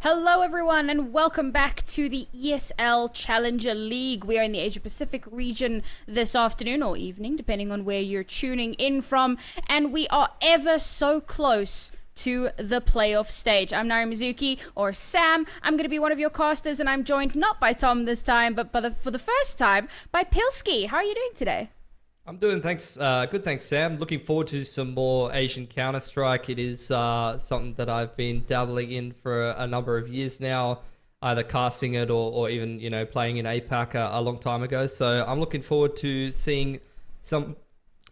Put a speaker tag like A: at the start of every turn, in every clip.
A: Hello everyone and welcome back to the ESL Challenger League. We are in the Asia Pacific region this afternoon or evening, depending on where you're tuning in from, and we are ever so close to the playoff stage. I'm Nari Mizuki, or Sam. I'm going to be one of your casters, and I'm joined not by Tom this time, but for the first time by Pilski. How are you doing today?
B: I'm doing good, thanks, Sam. Looking forward to some more Asian Counter-Strike. It is something that I've been dabbling in for a number of years now, either casting it or even, playing in APAC a long time ago. So I'm looking forward to seeing some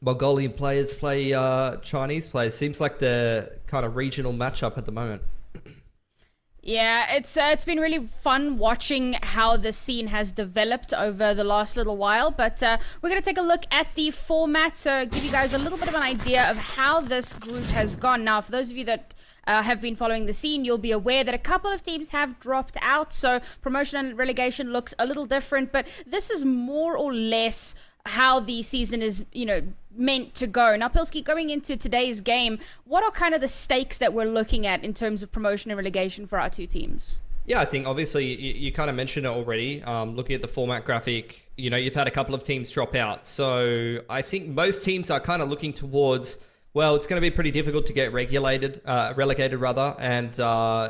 B: Mongolian players play Chinese players. Seems like the kind of regional matchup at the moment.
A: Yeah, it's been really fun watching how the scene has developed over the last little while, but we're going to take a look at the format, so give you guys a little bit of an idea of how this group has gone. Now, for those of you that have been following the scene, you'll be aware that a couple of teams have dropped out, so promotion and relegation looks a little different, but this is more or less how the season is, meant to go. Now, Pilski, going into today's game, what are kind of the stakes that we're looking at in terms of promotion and relegation for our two teams?
B: Yeah, I think obviously you kind of mentioned it already. Looking at the format graphic, you've had a couple of teams drop out. So I think most teams are kind of looking towards, well, it's going to be pretty difficult to get relegated, and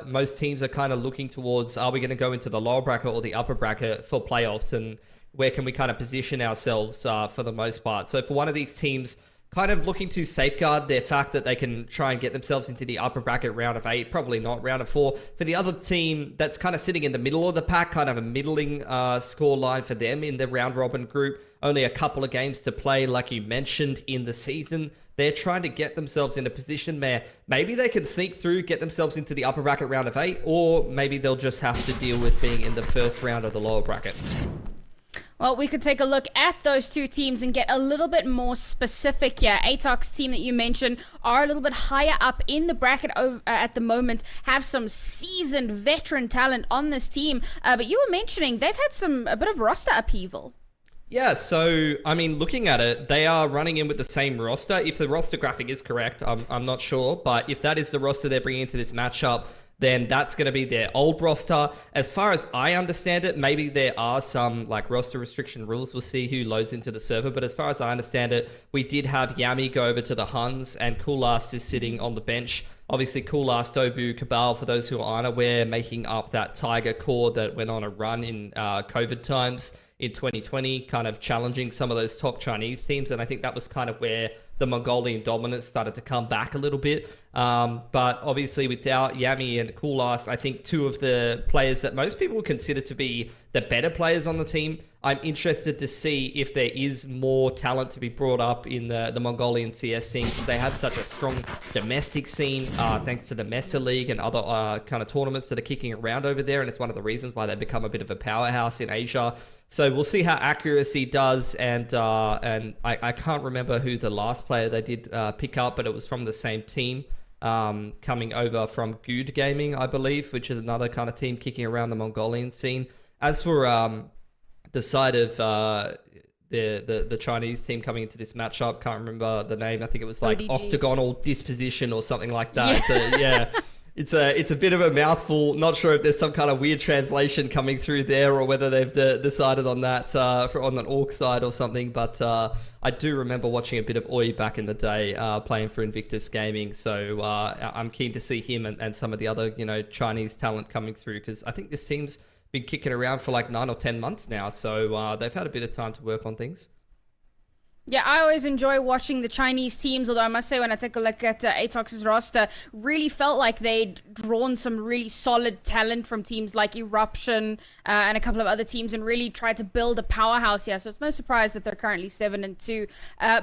B: most teams are kind of looking towards, are we going to go into the lower bracket or the upper bracket for playoffs, and where can we kind of position ourselves for the most part. So for one of these teams, kind of looking to safeguard their fact that they can try and get themselves into the upper bracket round of 8, probably not round of 4. For the other team that's kind of sitting in the middle of the pack, kind of a middling score line for them in the round robin group, only a couple of games to play, like you mentioned, in the season. They're trying to get themselves in a position where maybe they can sneak through, get themselves into the upper bracket round of 8, or maybe they'll just have to deal with being in the first round of the lower bracket.
A: Well, we could take a look at those two teams and get a little bit more specific here. ATOX team that you mentioned are a little bit higher up in the bracket at the moment, have some seasoned veteran talent on this team. But you were mentioning they've had a bit of roster upheaval.
B: Yeah, so, looking at it, they are running in with the same roster. If the roster graphic is correct, I'm not sure. But if that is the roster they're bringing into this matchup, then that's going to be their old roster. As far as I understand it, maybe there are some roster restriction rules. We'll see who loads into the server. But as far as I understand it, we did have Yami go over to the Huns, and Coolast is sitting on the bench. Obviously, Coolast, Obu, Cabal, for those who aren't aware, making up that Tiger core that went on a run in COVID times in 2020, kind of challenging some of those top Chinese teams. And I think that was kind of where the Mongolian dominance started to come back a little bit. But obviously without Yami and Coolast, I think two of the players that most people would consider to be the better players on the team. I'm interested to see if there is more talent to be brought up in the Mongolian CS scene, because they have such a strong domestic scene thanks to the Mesa League and other kind of tournaments that are kicking around over there. And it's one of the reasons why they've become a bit of a powerhouse in Asia. So we'll see how accuracy does, and I can't remember who the last player they did pick up, but it was from the same team, coming over from Good Gaming, I believe, which is another kind of team kicking around the Mongolian scene. As for the side of the Chinese team coming into this matchup, can't remember the name. I think it was like ODG. Octagonal Disposition or something like that. Yeah. It's a bit of a mouthful. Not sure if there's some kind of weird translation coming through there, or whether they've decided on that on an orc side or something. But I do remember watching a bit of Oi back in the day, playing for Invictus Gaming. So I'm keen to see him and some of the other Chinese talent coming through, because I think this team's been kicking around for 9 or 10 months now. So they've had a bit of time to work on things.
A: Yeah, I always enjoy watching the Chinese teams, although I must say when I take a look at ATOX's roster, really felt like they'd drawn some really solid talent from teams like Eruption and a couple of other teams, and really tried to build a powerhouse here. So it's no surprise that they're currently 7-2.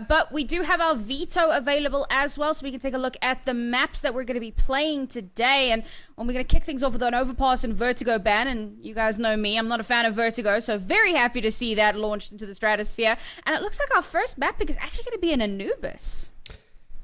A: But we do have our veto available as well, so we can take a look at the maps that we're going to be playing today. And we're going to kick things off with an Overpass and Vertigo ban. And you guys know me, I'm not a fan of Vertigo, so very happy to see that launched into the stratosphere. And it looks like our first map pick is actually going to be an Anubis.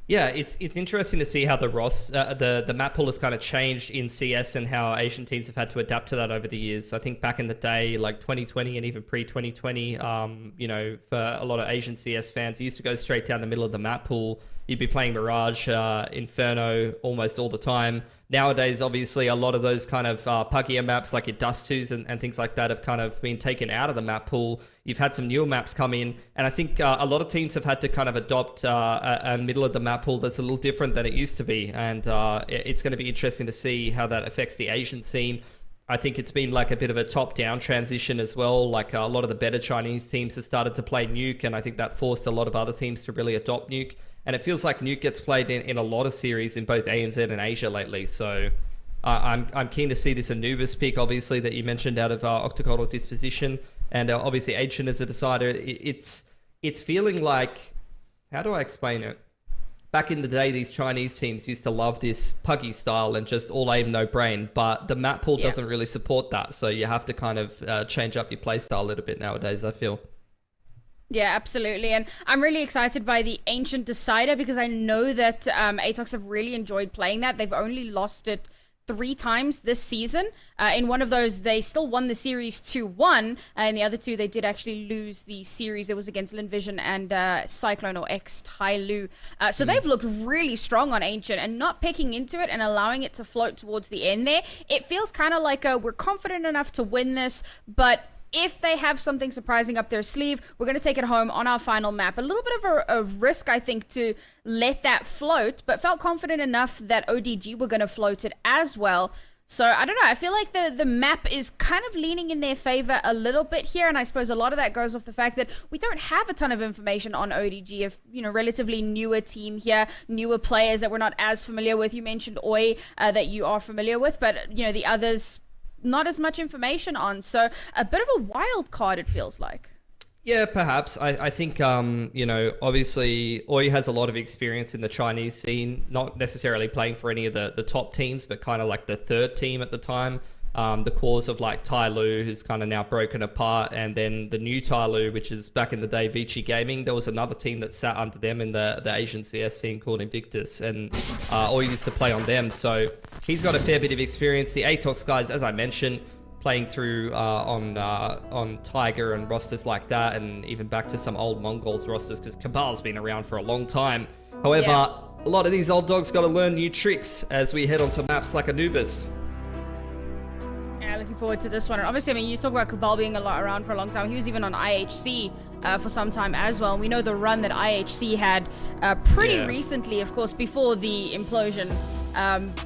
B: Yeah, it's interesting to see how the map pool has kind of changed in CS and how Asian teams have had to adapt to that over the years. I think back in the day, like 2020 and even pre-2020, you know, for a lot of Asian CS fans, you used to go straight down the middle of the map pool. You'd be playing Mirage, Inferno almost all the time. Nowadays, obviously, a lot of those kind of puggier maps like your Dust 2s and things like that have kind of been taken out of the map pool. You've had some newer maps come in, and I think a lot of teams have had to kind of adopt a middle of the map pool that's a little different than it used to be, and it's going to be interesting to see how that affects the Asian scene. I think it's been like a bit of a top-down transition as well. Like a lot of the better Chinese teams have started to play Nuke, and I think that forced a lot of other teams to really adopt Nuke. And it feels like Nuke gets played in a lot of series in both ANZ and Asia lately. So I'm keen to see this Anubis pick, obviously, that you mentioned out of Octagonal Disposition. And obviously Ancient as a decider. It's feeling like, how do I explain it? Back in the day, these Chinese teams used to love this puggy style and just all aim, no brain. But the map pool doesn't really support that. So you have to kind of change up your play style a little bit nowadays, I feel.
A: Yeah, absolutely. And I'm really excited by the Ancient Decider because I know that ATOX have really enjoyed playing that. They've only lost it 3 times this season. In one of those, they still won the series 2-1. In the other 2, they did actually lose the series. It was against Linvision and Cyclone or ex-Tai Lu. So they've looked really strong on Ancient and not picking into it and allowing it to float towards the end there. It feels kind of like we're confident enough to win this, but if they have something surprising up their sleeve, we're going to take it home on our final map. A little bit of a risk, I think, to let that float, but felt confident enough that ODG were going to float it as well. So, I don't know. I feel like the map is kind of leaning in their favor a little bit here, and I suppose a lot of that goes off the fact that we don't have a ton of information on ODG, if, you know, relatively newer team here, newer players that we're not as familiar with. You mentioned Oi that you are familiar with, but, you know, the others, not as much information on. So a bit of a wild card, it feels like.
B: Yeah, perhaps. I think, you know, obviously Oi has a lot of experience in the Chinese scene, not necessarily playing for any of the top teams, but kind of like the third team at the time. The cause of like Tai Lu, who's kind of now broken apart, and then the new Tai Lu, which is back in the day Vici Gaming. There was another team that sat under them in the Asian CS scene called Invictus, and Oi used to play on them. So he's got a fair bit of experience. The ATOX guys, as I mentioned, playing through on Tiger and rosters like that, and even back to some old Mongols rosters, because Cabal's been around for a long time. However, a lot of these old dogs got to learn new tricks as we head onto maps like Anubis.
A: Yeah, looking forward to this one. And obviously, I mean, you talk about Cabal being around for a long time. He was even on IHC for some time as well. We know the run that IHC had pretty recently, of course, before the implosion.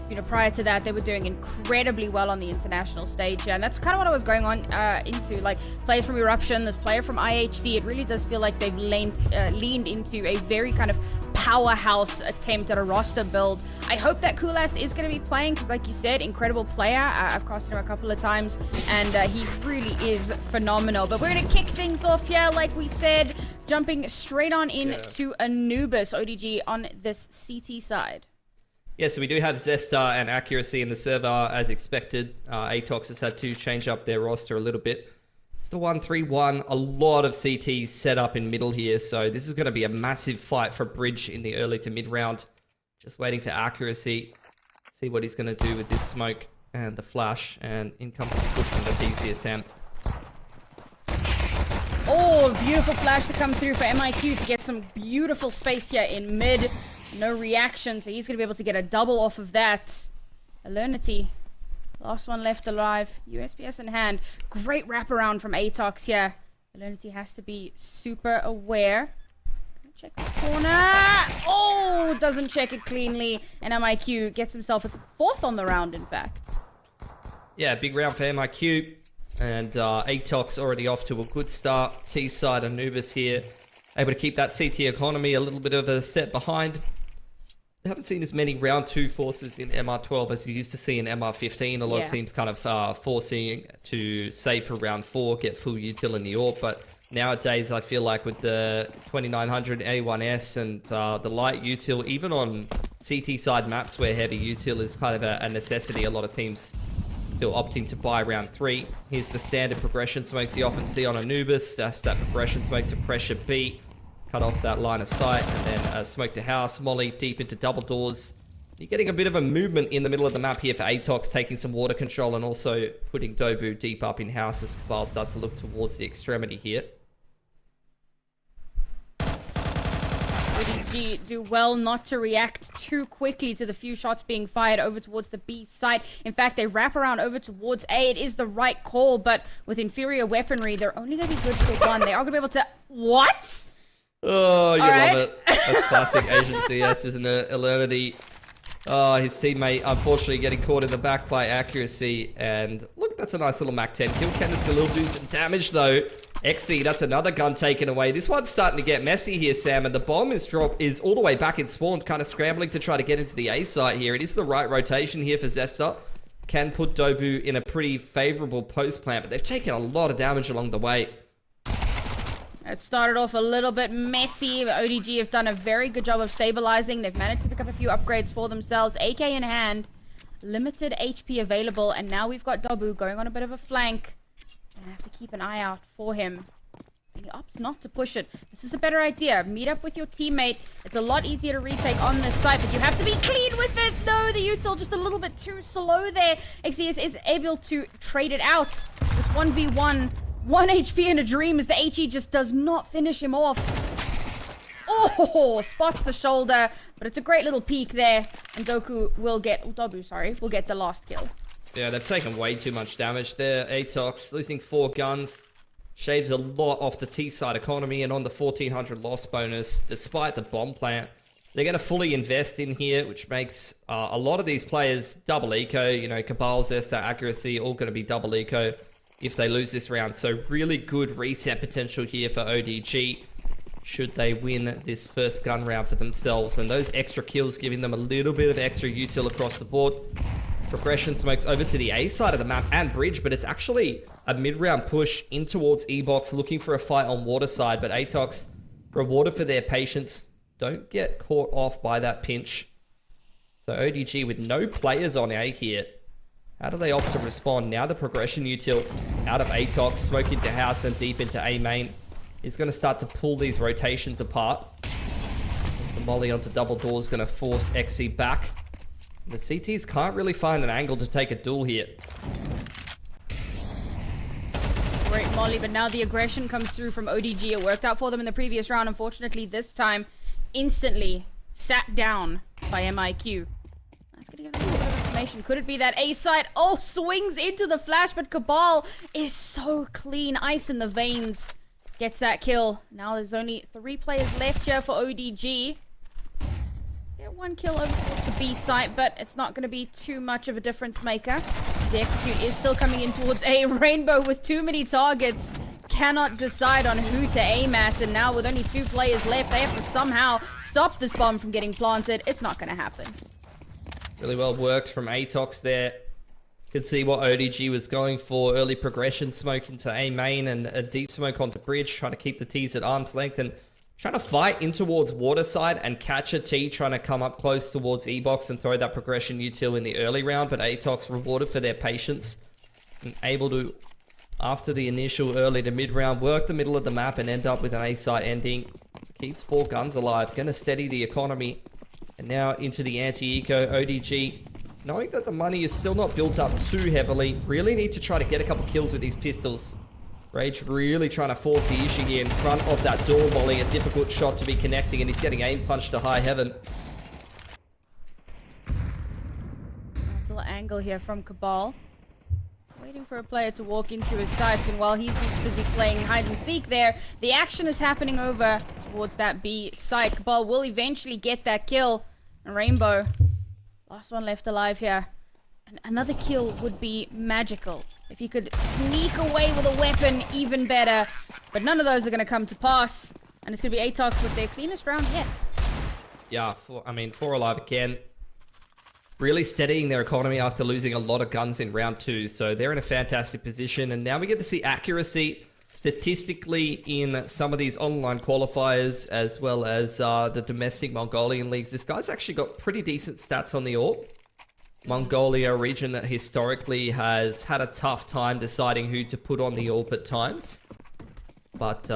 A: You know, prior to that, they were doing incredibly well on the international stage. Yeah, and that's kind of what I was going on into. Like, players from Eruption, this player from IHC, it really does feel like they've leaned into a very kind of powerhouse attempt at a roster build. I hope that Coolast is going to be playing because, like you said, incredible player. I've crossed him a couple of times, and he really is phenomenal. But we're going to kick things off here, like we said, jumping straight on into Anubis, ODG on this CT side.
B: Yeah, so we do have Zesta and Accuracy in the server as expected. ATOX has had to change up their roster a little bit. It's the 1-3-1, a lot of CTs set up in middle here, so this is going to be a massive fight for Bridge in the early to mid round. Just waiting for Accuracy, see what he's going to do with this smoke and the flash, and in comes the push from the TCSM.
A: Oh, beautiful flash to come through for MIQ to get some beautiful space here in mid. No reaction, so he's going to be able to get a double off of that. Alernity, last one left alive. USPS in hand. Great wraparound from ATOX here. Alernity has to be super aware. Check the corner. Oh, doesn't check it cleanly. And MIQ gets himself a 4th on the round, in fact.
B: Yeah, big round for MIQ. And ATOX already off to a good start. T-side Anubis here. Able to keep that CT economy a little bit of a step behind. I haven't seen as many round 2 forces in MR12 as you used to see in MR15. A lot of teams kind of forcing to save for round 4, get full util in the AWP. But nowadays, I feel like with the 2900 A1S and the light util, even on CT side maps where heavy util is kind of a necessity, a lot of teams still opting to buy round 3. Here's the standard progression smokes you often see on Anubis. That's that progression smoke to pressure B. cut off that line of sight, and then smoke the house, molly deep into double doors. You're getting a bit of a movement in the middle of the map here for ATOX, taking some water control and also putting Dobu deep up in house as Cabal starts to look towards the extremity here.
A: ODG do well not to react too quickly to the few shots being fired over towards the B side. In fact, they wrap around over towards A. It is the right call, but with inferior weaponry, they're only going to be good for one. They are going to be able to... What?
B: Oh, you love it. That's classic Asian CS, isn't it? Alernity. Oh, his teammate unfortunately getting caught in the back by accuracy. And look, that's a nice little Mac 10 kill. Candice will do some damage though. XC, that's another gun taken away. This one's starting to get messy here, Sam. And the bomb is all the way back in spawn, kind of scrambling to try to get into the A site here. It is the right rotation here for Zesta. Can put Dobu in a pretty favorable post plant, but they've taken a lot of damage along the way.
A: It started off a little bit messy, but ODG have done a very good job of stabilizing. They've managed to pick up a few upgrades for themselves. AK in hand, limited HP available, and now we've got Dobu going on a bit of a flank. I have to keep an eye out for him. And he opts not to push it. This is a better idea. Meet up with your teammate. It's a lot easier to retake on this site, but you have to be clean with it. No, the util just a little bit too slow there. XCS is able to trade it out with 1v1. 1 HP in a dream as the HE just does not finish him off. Oh, spots the shoulder, but it's a great little peek there. And Dobu, will get the last kill.
B: Yeah, they've taken way too much damage there. ATOX losing 4 guns. Shaves a lot off the T-side economy and on the 1400 loss bonus, despite the bomb plant. They're going to fully invest in here, which makes a lot of these players double eco. You know, Cabal, Zesta, accuracy, all going to be double eco if they lose this round. So really good reset potential here for ODG should they win this first gun round for themselves. And those extra kills giving them a little bit of extra util across the board. Progression smokes over to the A side of the map and bridge, but it's actually a mid-round push in towards E-Box looking for a fight on water side. But ATOX rewarded for their patience. Don't get caught off by that pinch. So ODG with no players on A here. How do they opt to respond? Now the progression util out of ATOX, smoke into house and deep into A main is going to start to pull these rotations apart. The molly onto double door is going to force XC back. The CTs can't really find an angle to take a duel here.
A: Great molly, but now the aggression comes through from ODG. It worked out for them in the previous round. Unfortunately, this time, instantly sat down by MIQ. That's going to give them a little bit of information. Could it be that A site? Oh, swings into the flash, but Cabal is so clean. Ice in the veins. Gets that kill. Now there's only 3 players left here for ODG. Yeah, 1 kill over towards the B site, but it's not going to be too much of a difference maker. The execute is still coming in towards A. Rainbow with too many targets. Cannot decide on who to aim at, and now with only 2 players left, they have to somehow stop this bomb from getting planted. It's not going to happen.
B: Really well worked from ATOX there. Could see what ODG was going for. Early progression smoke into A main and a deep smoke onto bridge, trying to keep the T's at arm's length and trying to fight in towards water side and catch a T, trying to come up close towards E-Box and throw that progression util in the early round. But ATOX rewarded for their patience and able to, after the initial early to mid round, work the middle of the map and end up with an A site ending. Keeps 4 guns alive, going to steady the economy. And now into the anti-eco. ODG, knowing that the money is still not built up too heavily, really need to try to get a couple kills with these pistols. Rage really trying to force the issue here in front of that door volley. A difficult shot to be connecting, and he's getting aim punched to high heaven.
A: Nice little angle here from Cabal. Waiting for a player to walk into his sights, and while he's busy playing hide and seek there, the action is happening over towards that B site. Cabal will eventually get that kill. And Rainbow, last one left alive here. And another kill would be magical. If he could sneak away with a weapon, even better. But none of those are going to come to pass. And it's going to be ATOX with their cleanest round yet.
B: Yeah, 4 alive again. Really steadying their economy after losing a lot of guns in round 2. So they're in a fantastic position. And now we get to see accuracy statistically in some of these online qualifiers, as well as the domestic Mongolian leagues. This guy's actually got pretty decent stats on the AWP. Mongolia, a region that historically has had a tough time deciding who to put on the AWP at times. But,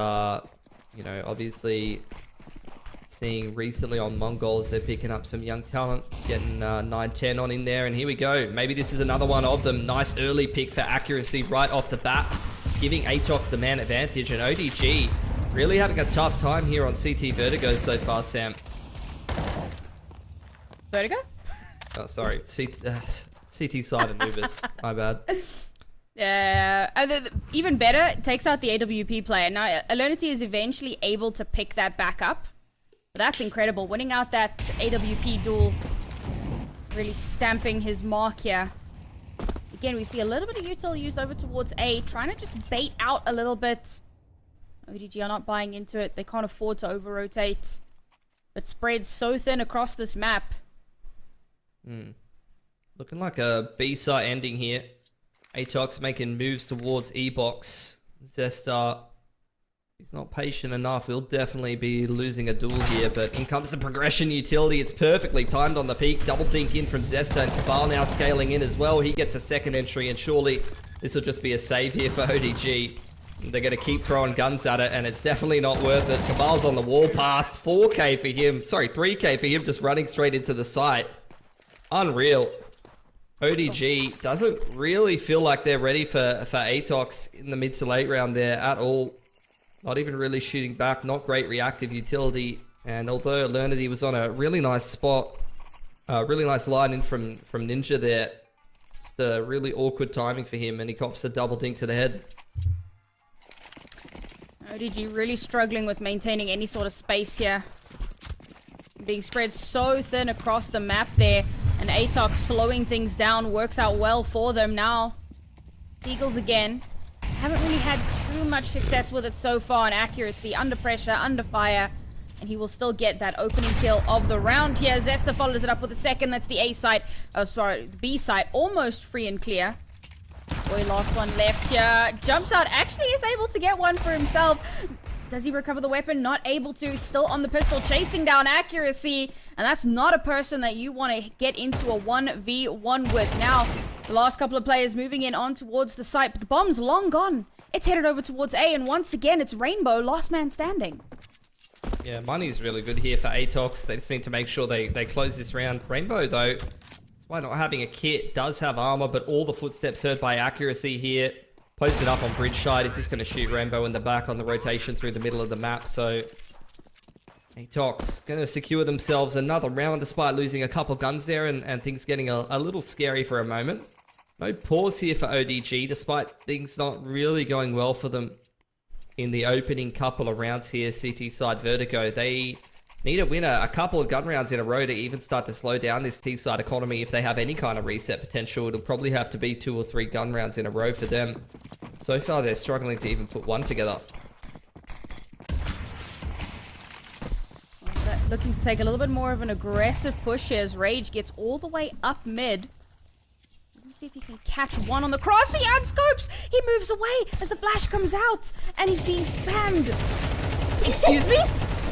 B: You know, obviously seeing recently on Mongols, they're picking up some young talent, getting 9-10 on in there, and here we go. Maybe this is another one of them. Nice early pick for accuracy right off the bat, giving ATOX the man advantage, and ODG really having a tough time here on CT Vertigo so far, Sam.
A: Vertigo?
B: Oh, sorry. CT side and Movers. My bad.
A: Yeah, even better, it takes out the AWP player. Now, Alernity is eventually able to pick that back up. But that's incredible. Winning out that AWP duel. Really stamping his mark here. Again, we see a little bit of util used over towards A. Trying to just bait out a little bit. ODG are not buying into it. They can't afford to over-rotate. But spread so thin across this map.
B: Looking like a B-side ending here. ATOX making moves towards E-Box. Zestar, he's not patient enough. He'll definitely be losing a duel here, but in comes the progression utility. It's perfectly timed on the peak. Double dink in from Zestar, and Cabal now scaling in as well. He gets a second entry, and surely this will just be a save here for ODG. They're going to keep throwing guns at it, and it's definitely not worth it. Cabal's on the wall path. 4K for him. Sorry, 3K for him, just running straight into the site. Unreal. ODG doesn't really feel like they're ready for ATOX in the mid to late round there at all. Not even really shooting back. Not great reactive utility. And although Alernity was on a really nice spot, really nice line in from Ninja there, just a really awkward timing for him, and he cops a double dink to the head.
A: ODG really struggling with maintaining any sort of space here. Being spread so thin across the map there. And ATOX slowing things down works out well for them now. Eagles again. Haven't really had too much success with it so far in accuracy. Under pressure, under fire. And he will still get that opening kill of the round here. Zesta follows it up with a second. That's the A side. Oh, sorry, the B side. Almost free and clear. Boy, last one left here. Jumps out. Actually is able to get one for himself. Does he recover the weapon? Not able to. Still on the pistol, chasing down accuracy. And that's not a person that you want to get into a 1v1 with. Now, the last couple of players moving in on towards the site. But the bomb's long gone. It's headed over towards A. And once again, it's Rainbow, last man standing.
B: Yeah, money's really good here for ATOX. They just need to make sure they close this round. Rainbow, though, despite not having a kit, does have armor. But all the footsteps heard by accuracy here. Posted up on bridge side. He's just going to shoot Rainbow in the back on the rotation through the middle of the map. So ATOX going to secure themselves another round despite losing a couple guns there and things getting a little scary for a moment. No pause here for ODG despite things not really going well for them in the opening couple of rounds here. CT side Vertigo. They need to win a couple of gun rounds in a row to even start to slow down this T-side economy. If they have any kind of reset potential, it'll probably have to be 2 or 3 gun rounds in a row for them. So far, they're struggling to even put one together.
A: Looking to take a little bit more of an aggressive push here as Rage gets all the way up mid. Let's see if he can catch one on the cross. He unscopes! He moves away as the flash comes out, and he's being spammed. Excuse me?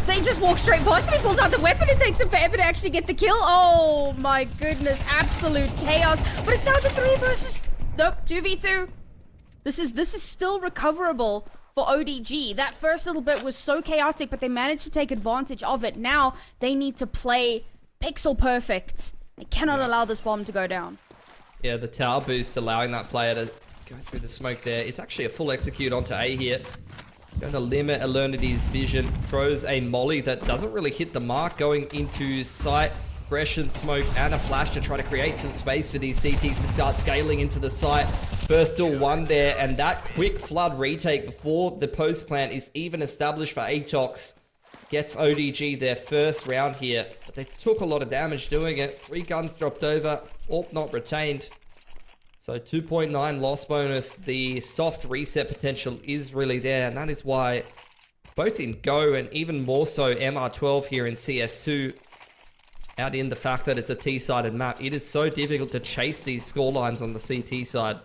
A: They just walk straight past him. He pulls out the weapon. It takes him forever to actually get the kill. Oh my goodness. Absolute chaos. But it's down to 3 versus... Nope, 2v2. This is still recoverable for ODG. That first little bit was so chaotic, but they managed to take advantage of it. Now they need to play pixel perfect. They cannot allow this bomb to go down.
B: Yeah, the tower boost allowing that player to go through the smoke there. It's actually a full execute onto A here. Going to limit Alernity's vision. Throws a molly that doesn't really hit the mark. Going into sight, aggression, smoke, and a flash to try to create some space for these CTs to start scaling into the site. First duel one there, and that quick flood retake before the post plant is even established for ATOX gets ODG their first round here. But they took a lot of damage doing it. 3 guns dropped over, AWP not retained. So 2.9 loss bonus. The soft reset potential is really there, and that is why both in Go and even more so MR12 here in CS2, out in the fact that it's a T-sided map, it is so difficult to chase these score lines on the CT side.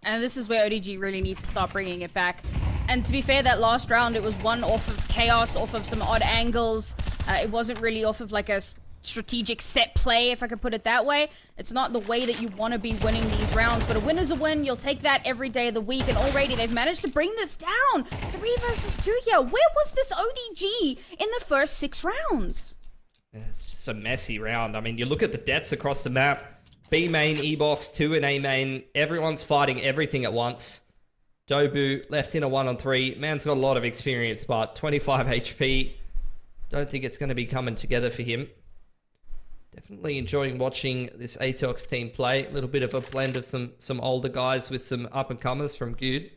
A: And this is where ODG really needs to start bringing it back. And to be fair, that last round, it was one off of chaos, off of some odd angles. It wasn't really off of like a strategic set play, if I could put it that way. It's not the way that you want to be winning these rounds, but a win is a win. You'll take that every day of the week, and already they've managed to bring this down. 3 versus 2 here. Where was this ODG in the first 6 rounds?
B: Yeah, it's just a messy round. I mean, you look at the deaths across the map. B main, E-box, 2 in A main. Everyone's fighting everything at once. Dobu left in a 1-on-3. Man's got a lot of experience, but 25 HP. Don't think it's going to be coming together for him. Definitely enjoying watching this ATOX team play. A little bit of a blend of some older guys with some up-and-comers from Good.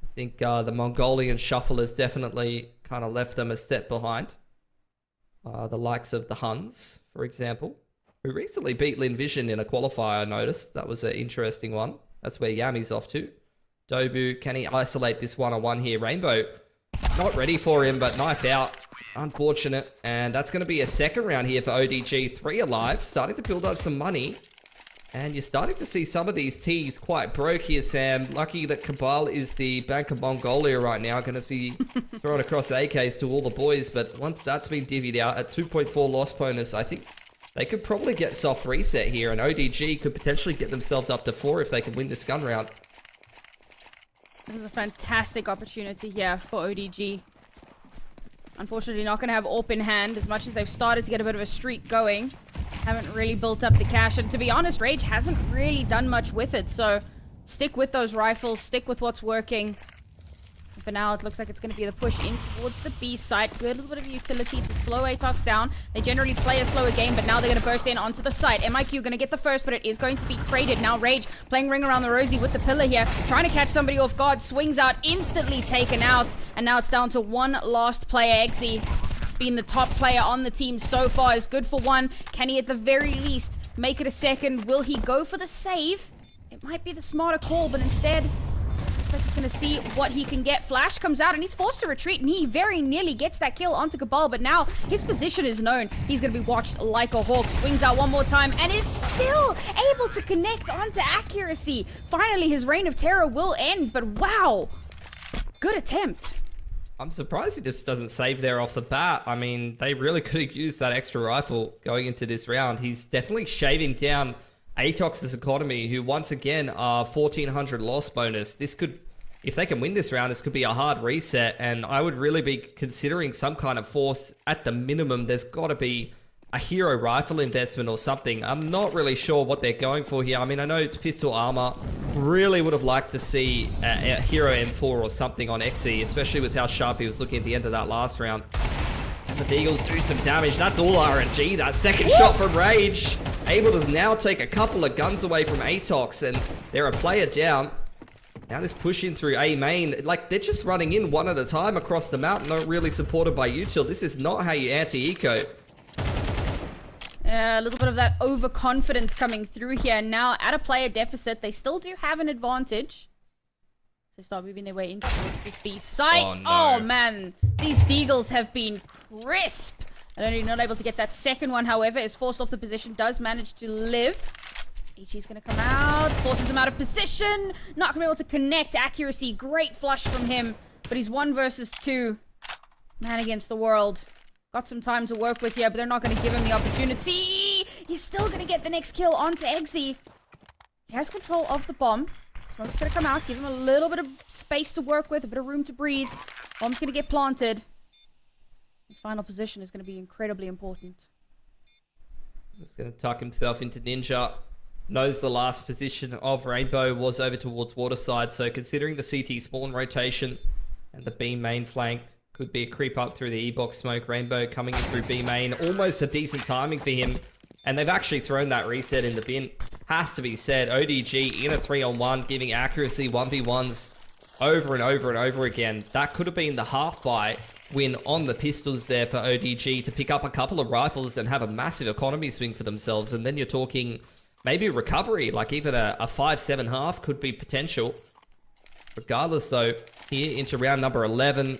B: I think the Mongolian shuffle has definitely kind of left them a step behind. The likes of the Huns, for example, who recently beat Lin Vision in a qualifier, I noticed. That was an interesting one. That's where Yami's off to. Dobu, can he isolate this one-on-one here? Rainbow, not ready for him, but knife out. Unfortunate. And that's going to be a second round here for ODG. 3 alive, starting to build up some money. And you're starting to see some of these T's quite broke here, Sam. Lucky that Cabal is the Bank of Mongolia right now. Going to be throwing across the AKs to all the boys. But once that's been divvied out at 2.4 loss bonus, I think they could probably get soft reset here. And ODG could potentially get themselves up to 4 if they can win this gun round.
A: This is a fantastic opportunity here for ODG. Unfortunately, not going to have AWP in hand as much as they've started to get a bit of a streak going. Haven't really built up the cash. And to be honest, Rage hasn't really done much with it. So stick with those rifles. Stick with what's working. For now, it looks like it's going to be the push in towards the B site. Good little bit of utility to slow ATOX down. They generally play a slower game, but now they're going to burst in onto the site. MIQ going to get the first, but it is going to be traded. Now Rage playing ring around the rosy with the pillar here. Trying to catch somebody off guard. Swings out, instantly taken out. And now it's down to one last player. Exy has been the top player on the team so far. Is good for 1. Can he at the very least make it a second? Will he go for the save? It might be the smarter call, but instead... he's going to see what he can get. Flash comes out and he's forced to retreat, and he very nearly gets that kill onto Cabal, but now his position is known. He's going to be watched like a hawk. Swings out one more time and is still able to connect onto accuracy. Finally, his reign of terror will end, but wow, good attempt.
B: I'm surprised he just doesn't save there off the bat. I mean, they really could have used that extra rifle going into this round. He's definitely shaving down ATOX's economy, who once again are 1400 loss bonus. This could, if they can win this round, this could be a hard reset, and I would really be considering some kind of force. At the minimum, there's got to be a hero rifle investment or something. I'm not really sure what they're going for here. I mean, I know it's pistol armor. Really would have liked to see a hero M4 or something on XE, especially with how sharp he was looking at the end of that last round. And the Deagles do some damage. That's all RNG. That second shot from Rage. Able to now take a couple of guns away from ATOX, and they're a player down. Now this push in through A main, like they're just running in one at a time across the map, not really supported by util. This is not how you anti-eco.
A: A little bit of that overconfidence coming through here. Now at a player deficit, they still do have an advantage. They start moving their way into this B site.
B: Oh, no.
A: Oh man, these Deagles have been crisp. Only not able to get that second one, however, is forced off the position, does manage to live. Ichi's gonna come out, forces him out of position. Not gonna be able to connect. Accuracy, great flush from him, but he's 1 versus 2. Man against the world. Got some time to work with here, but they're not gonna give him the opportunity. He's still gonna get the next kill onto Eggsy. He has control of the bomb. Smoke's gonna come out, give him a little bit of space to work with, a bit of room to breathe. Bomb's gonna get planted. His final position is going to be incredibly important.
B: He's going to tuck himself into Ninja. Knows the last position of Rainbow was over towards Waterside, so considering the CT spawn rotation and the B main flank, could be a creep up through the E-box smoke. Rainbow coming in through B main, almost a decent timing for him. And they've actually thrown that reset in the bin. Has to be said, ODG in a 3-on-1, giving accuracy 1v1s over and over and over again. That could have been the half-buy win on the pistols there for ODG to pick up a couple of rifles and have a massive economy swing for themselves. And then you're talking maybe recovery, like even a 5-7 half could be potential. Regardless though, here into round number 11,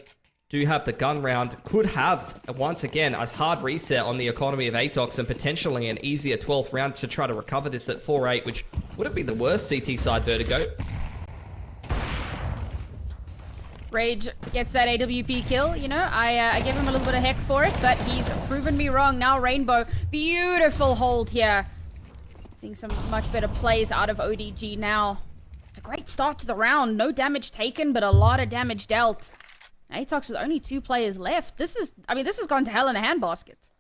B: do have the gun round, could have once again a hard reset on the economy of ATOX and potentially an easier 12th round to try to recover this at 4-8, which wouldn't be the worst CT side vertigo.
A: Rage gets that AWP kill, you know. I give him a little bit of heck for it, but he's proven me wrong. Now Rainbow, beautiful hold here. Seeing some much better plays out of ODG now. It's a great start to the round. No damage taken, but a lot of damage dealt. ATOX with only 2 players left. This has gone to hell in a handbasket.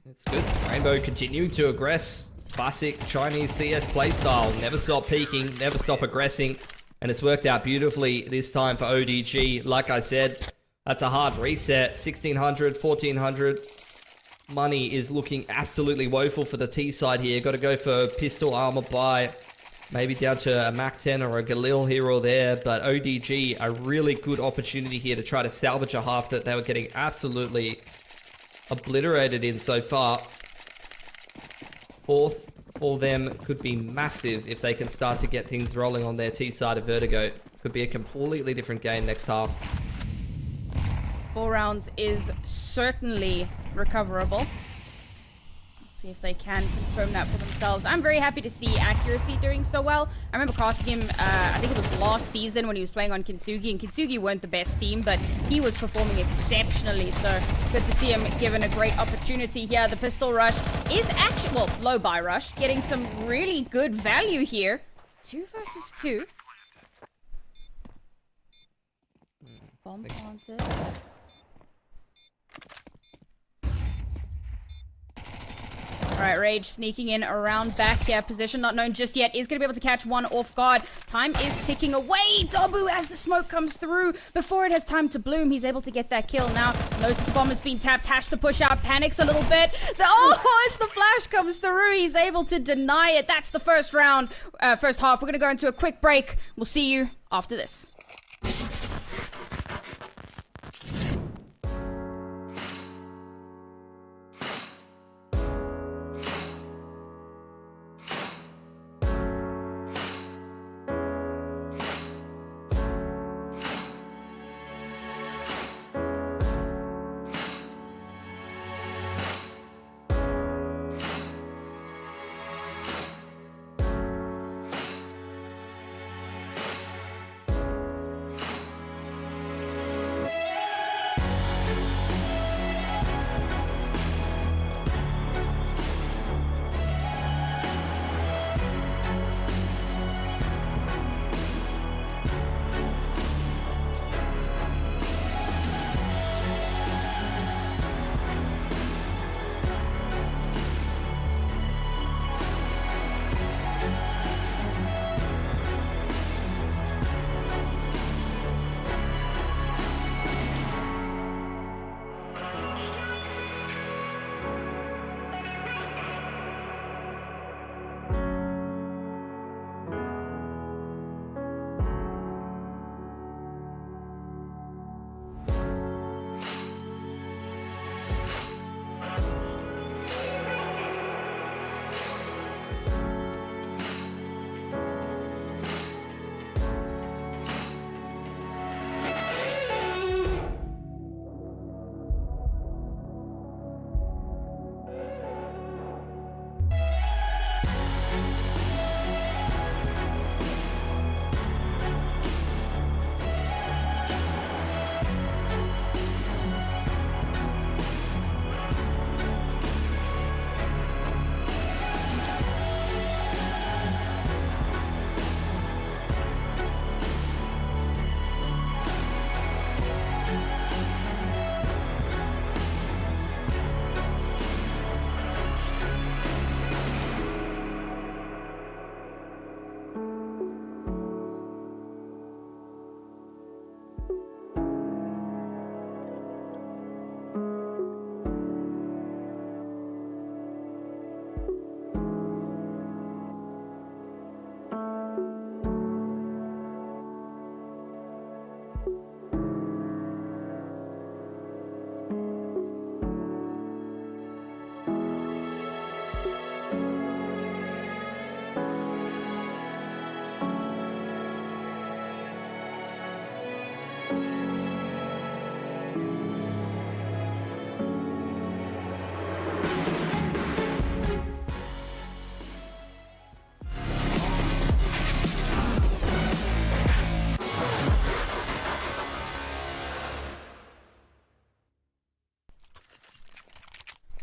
B: It's good. Rainbow continuing to aggress. Classic Chinese CS playstyle. Never stop peeking, never stop aggressing. And it's worked out beautifully this time for ODG. Like I said, that's a hard reset. 1,600, 1,400. Money is looking absolutely woeful for the T side here. Got to go for pistol armor buy. Maybe down to a MAC-10 or a Galil here or there. But ODG, a really good opportunity here to try to salvage a half that they were getting absolutely obliterated in so far. 4th for them could be massive if they can start to get things rolling on their T side of Vertigo. Could be a completely different game next half.
A: 4 rounds is certainly recoverable. Let's see if they can confirm that for themselves. I'm very happy to see Accuracy doing so well. I remember casting him, I think it was last season when he was playing on Kintsugi, and Kintsugi weren't the best team, but he was performing exceptionally, so good to see him given a great opportunity here. The pistol rush is actually, well, low buy rush, getting some really good value here. 2 versus 2. Bomb planted. Alright, Rage sneaking in around back here. Position not known just yet. Is going to be able to catch one off guard. Time is ticking away. Dabu, as the smoke comes through, before it has time to bloom, he's able to get that kill. Now, knows that the bomb has been tapped. Hash to push out. Panics a little bit. As the flash comes through, he's able to deny it. That's the first round, first half. We're going to go into a quick break. We'll see you after this.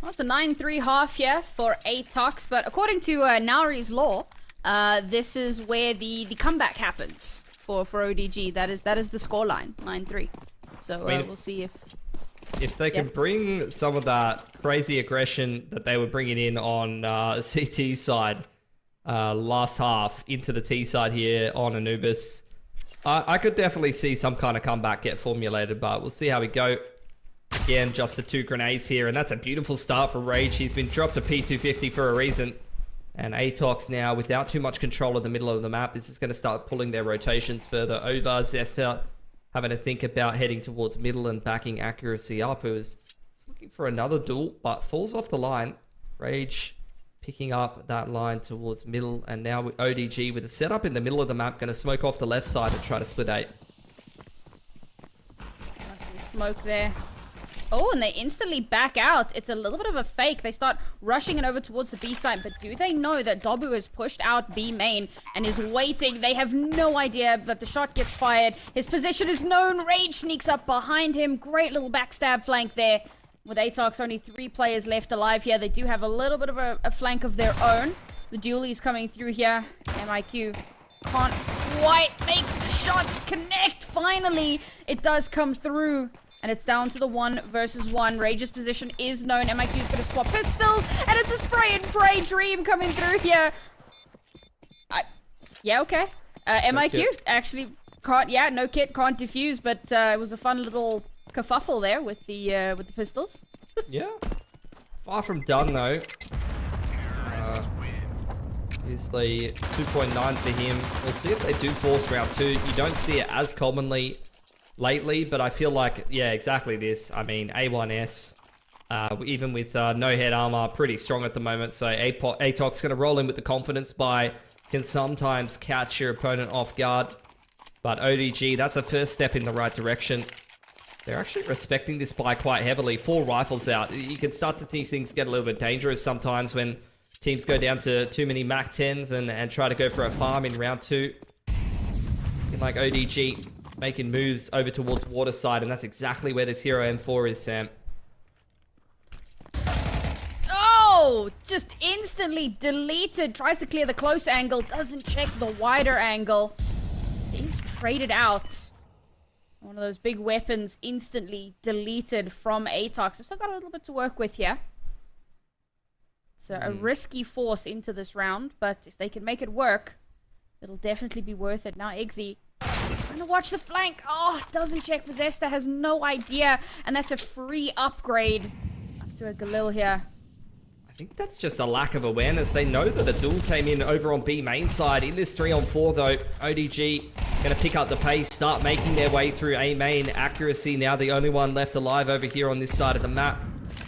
A: Well, it's a 9-3 half here for ATOX, but according to Nauri's law, this is where the comeback happens for ODG. That is the scoreline, 9-3. So we'll see
B: if they can bring some of that crazy aggression that they were bringing in on CT side last half into the T side here on Anubis. I could definitely see some kind of comeback get formulated, but we'll see how we go. Again, just the 2 grenades here, and that's a beautiful start for Rage. He's been dropped to P250 for a reason. And ATOX now, without too much control of the middle of the map, this is going to start pulling their rotations further over. Zesta having to think about heading towards middle and backing accuracy up. Who was looking for another duel, but falls off the line. Rage picking up that line towards middle, and now with ODG with a setup in the middle of the map, going to smoke off the left side and try to split 8.
A: Nice smoke there. Oh, and they instantly back out. It's a little bit of a fake. They start rushing it over towards the B side, but do they know that Dobu has pushed out B main and is waiting? They have no idea that the shot gets fired. His position is known. Rage sneaks up behind him. Great little backstab flank there. With ATOX only 3 players left alive here, they do have a little bit of a flank of their own. The duelie's coming through here. MIQ can't quite make the shots connect. Finally, it does come through. And it's down to the 1 versus 1. Rage's position is known. MIQ is going to swap pistols. And it's a spray and pray dream coming through here. Yeah, okay. MIQ actually can't, no kit, can't defuse. But it was a fun little kerfuffle there with the pistols.
B: Yeah. Far from done, though. Obviously, 2.9 for him. We'll see if they do force round 2. You don't see it as commonly lately, but I feel like, yeah, exactly this. I mean, A1S, even with no head armor, pretty strong at the moment. So ATOX going to roll in with the confidence by can sometimes catch your opponent off guard. But ODG, that's a first step in the right direction. They're actually respecting this buy quite heavily. 4 rifles out. You can start to see things get a little bit dangerous sometimes when teams go down to too many Mac 10s and try to go for a farm in round 2. Like ODG making moves over towards water side, and that's exactly where this hero M4 is, Sam.
A: Oh, just instantly deleted. Tries to clear the close angle, doesn't check the wider angle. He's traded out. One of those big weapons instantly deleted from ATOX. Still got a little bit to work with here. It's a risky force into this round, but if they can make it work, it'll definitely be worth it. Now Igzy trying to watch the flank. Oh, doesn't check for Zesta, has no idea. And that's a free upgrade up to a Galil here.
B: I think that's just a lack of awareness. They know that a duel came in over on B main side. In this 3-on-4 though, ODG going to pick up the pace, start making their way through A main. Accuracy now the only one left alive over here on this side of the map.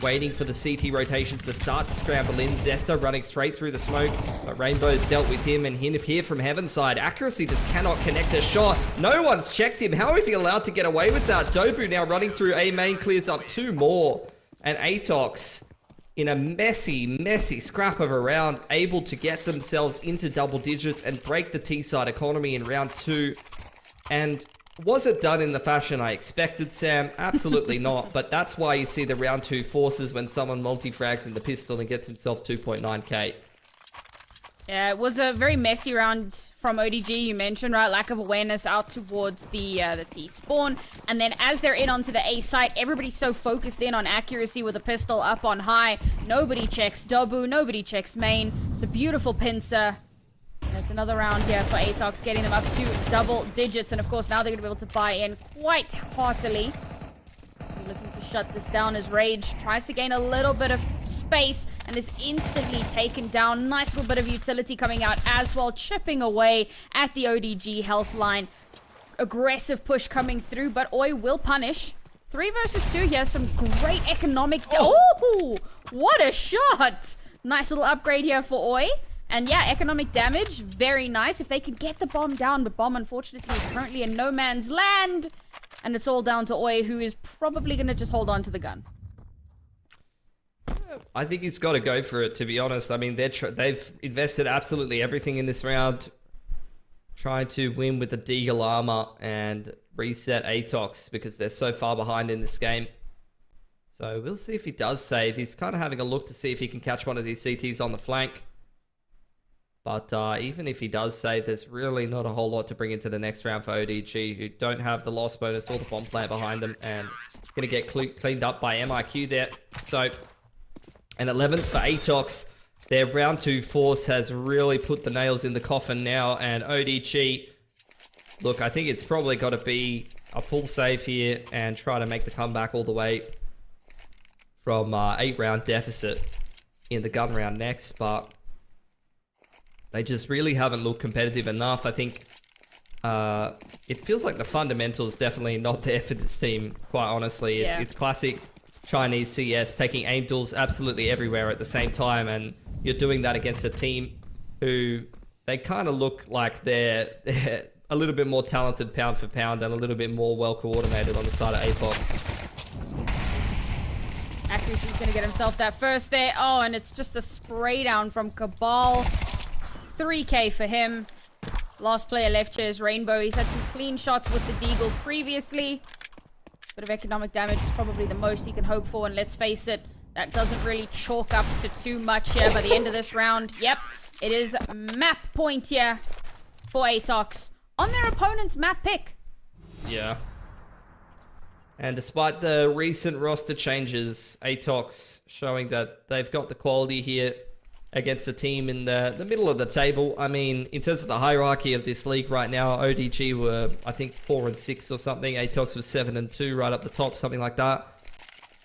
B: Waiting for the CT rotations to start to scramble in. Zesta running straight through the smoke, but Rainbow's dealt with him, and here from Heaven's side. Accuracy just cannot connect a shot. No one's checked him. How is he allowed to get away with that? Dobu now running through A main, clears up 2 more. And ATOX, in a messy scrap of a round, able to get themselves into double digits and break the T-side economy in round 2. And was it done in the fashion I expected, Sam? Absolutely not. But that's why you see the round 2 forces when someone multi-frags in the pistol and gets himself 2.9k.
A: Yeah, it was a very messy round from ODG, you mentioned, right? Lack of awareness out towards the T spawn. And then as they're in onto the A site, everybody's so focused in on accuracy with a pistol up on high. Nobody checks Dobu, nobody checks main. It's a beautiful pincer. That's another round here for ATOX, getting them up to double digits. And of course, now they're going to be able to buy in quite heartily. Looking to shut this down as Rage tries to gain a little bit of space and is instantly taken down. Nice little bit of utility coming out as well, chipping away at the ODG health line. Aggressive push coming through, but Oi will punish. 3 versus 2 here, some great economic... Oh, what a shot! Nice little upgrade here for Oi. And yeah, economic damage, very nice. If they can get the bomb down, but bomb unfortunately is currently in no man's land. And it's all down to Oi, who is probably going to just hold on to the gun.
B: I think he's got to go for it, to be honest. I mean, they've invested absolutely everything in this round. Trying to win with the Deagle armor and reset ATOX because they're so far behind in this game. So we'll see if he does save. He's kind of having a look to see if he can catch one of these CTs on the flank. But even if he does save, there's really not a whole lot to bring into the next round for ODG, who don't have the loss bonus or the bomb plant behind them, and going to get cleaned up by MIQ there. So an 11th for ATOX. Their round 2 force has really put the nails in the coffin now, and ODG, look, I think it's probably got to be a full save here and try to make the comeback all the way from 8-round deficit in the gun round next, but they just really haven't looked competitive enough. I think it feels like the fundamentals definitely not there for this team, quite honestly. It's classic Chinese CS, taking aim duels absolutely everywhere at the same time, and you're doing that against a team who they kind of look like they're a little bit more talented pound for pound and a little bit more well coordinated on the side of ATOX.
A: Accuracy's gonna get himself that first there. Oh, and it's just a spray down from Cabal. 3k for him. Last player left here is Rainbow. He's had some clean shots with the Deagle previously. Bit of economic damage is probably the most he can hope for, and let's face it, that doesn't really chalk up to too much here by the end of this round. Yep, it is map point here for ATOX on their opponent's map pick.
B: Yeah. And despite the recent roster changes, ATOX showing that they've got the quality here against a team in the middle of the table. I mean, in terms of the hierarchy of this league right now, ODG were, I think, 4 and 6 or something. ATOX was 7 and 2 right up the top, something like that.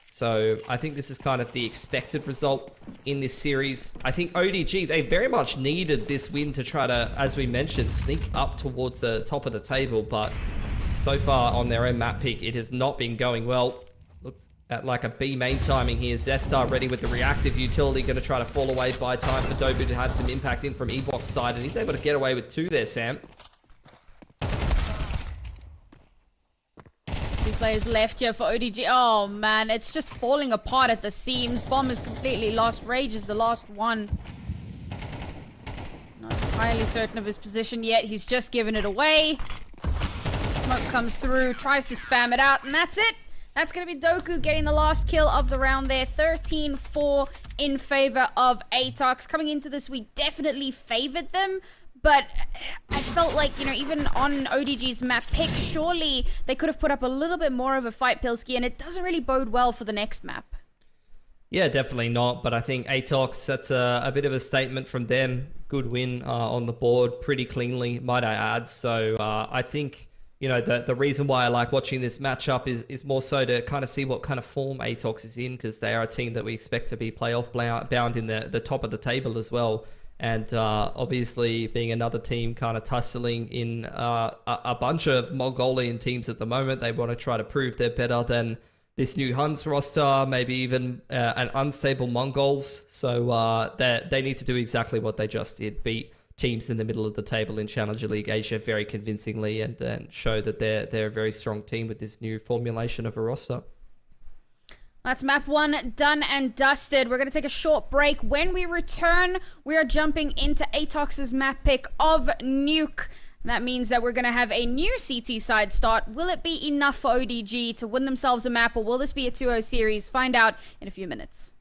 B: So I think this is kind of the expected result in this series. I think ODG, they very much needed this win to try to, as we mentioned, sneak up towards the top of the table. But so far on their own map pick, it has not been going well. Looks at like a B main timing here. Zestar ready with the reactive utility, going to try to fall away by time for Dobu to have some impact in from Evox side, and he's able to get away with 2 there, Sam.
A: 2 players left here for ODG. Oh man, it's just falling apart at the seams. Bomb is completely lost. Rage is the last one. Not entirely certain of his position yet. He's just given it away. Smoke comes through, tries to spam it out, and that's it. That's going to be Doku getting the last kill of the round there. 13-4 in favor of ATOX. Coming into this, we definitely favored them. But I felt like, you know, even on ODG's map pick, surely they could have put up a little bit more of a fight, Pilski, and it doesn't really bode well for the next map.
B: Yeah, definitely not. But I think ATOX, that's a bit of a statement from them. Good win on the board, pretty cleanly, might I add. So I think, you know, the reason why I like watching this matchup is more so to kind of see what kind of form ATOX is in, because they are a team that we expect to be playoff bound in the top of the table as well. And obviously being another team kind of tussling in a bunch of Mongolian teams at the moment, they want to try to prove they're better than this new Huns roster, maybe even an unstable Mongols. So they need to do exactly what they just did, beat teams in the middle of the table in Challenger League Asia very convincingly, and show that they're a very strong team with this new formulation of a roster.
A: That's map 1 done and dusted. We're going to take a short break. When we return, we are jumping into ATOX's map pick of Nuke. That means that we're going to have a new CT side start. Will it be enough for ODG to win themselves a map, or will this be a 2-0 series? Find out in a few minutes.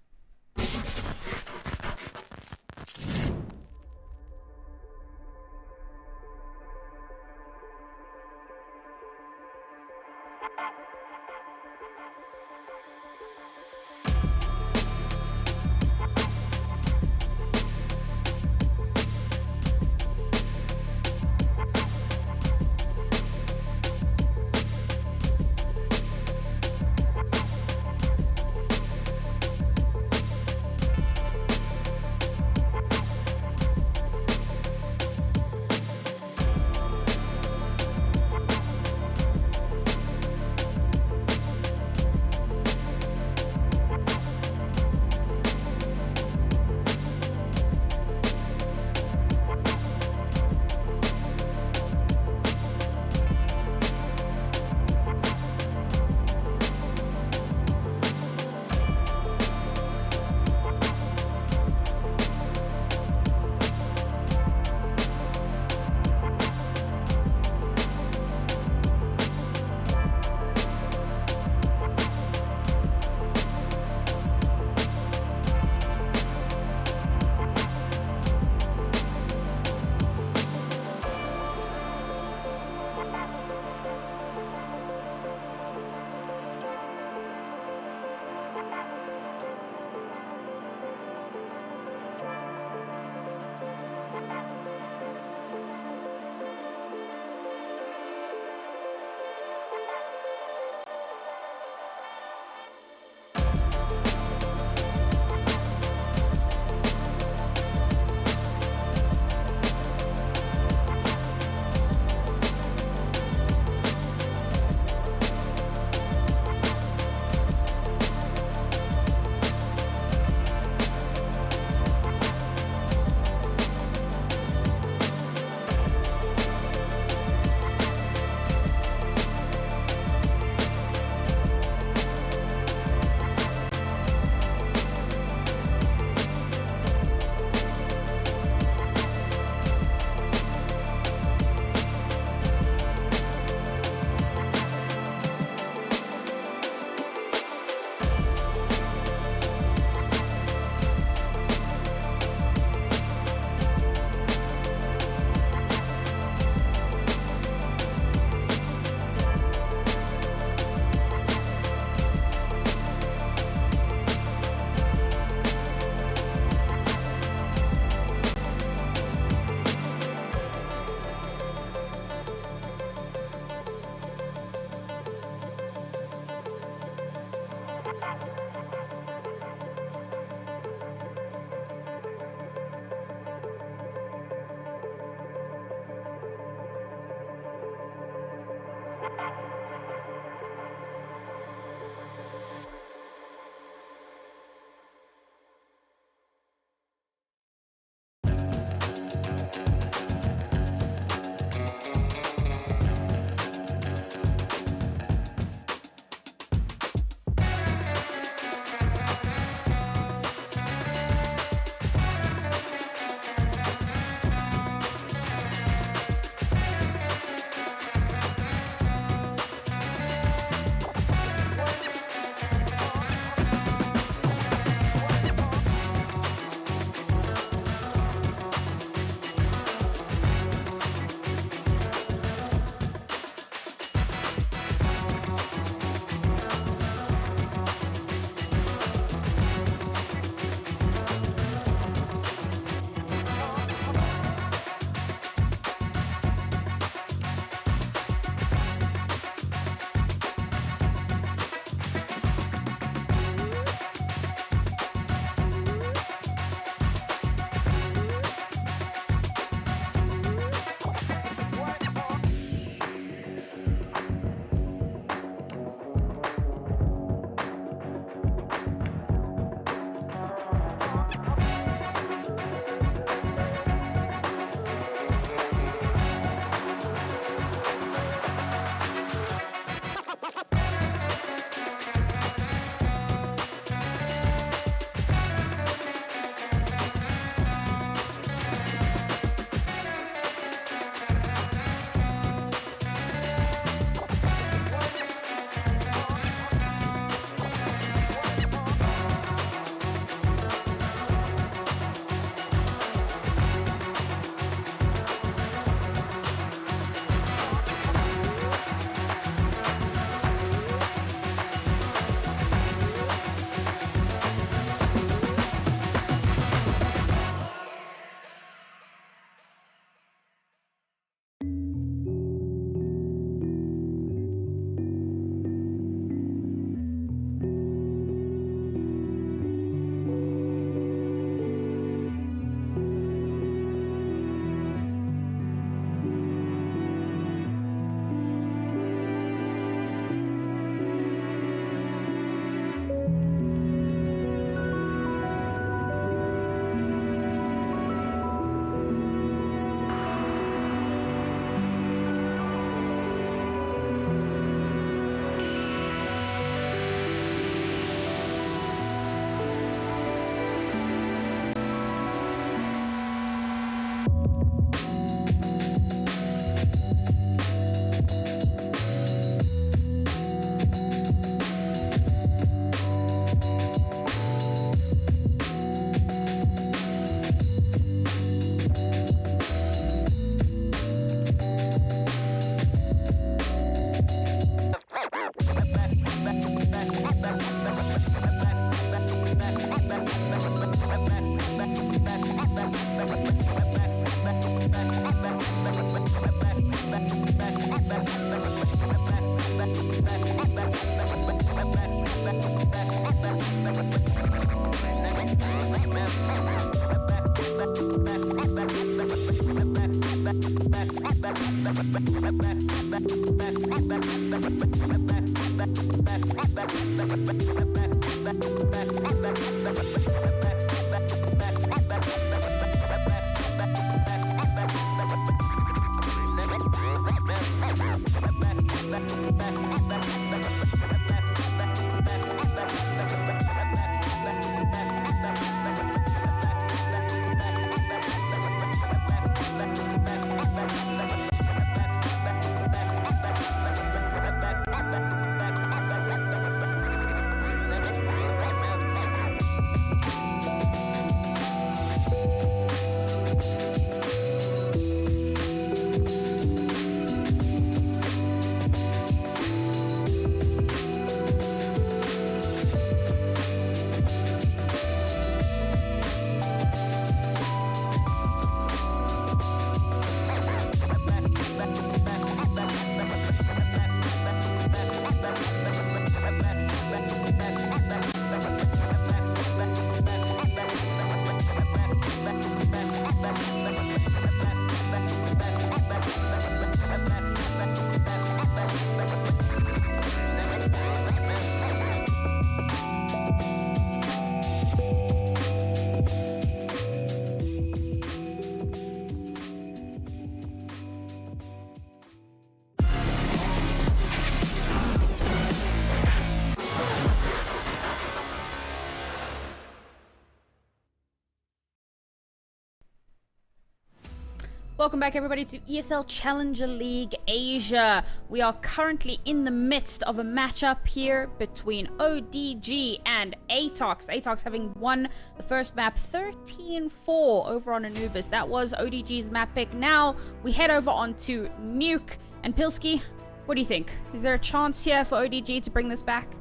A: Welcome back, everybody, to ESL Challenger League Asia. We are currently in the midst of a matchup here between ODG and ATOX. ATOX having won the first map 13-4 over on Anubis. That was ODG's map pick. Now we head over onto Nuke. And Pilski, what do you think? Is there a chance here for ODG to bring this back?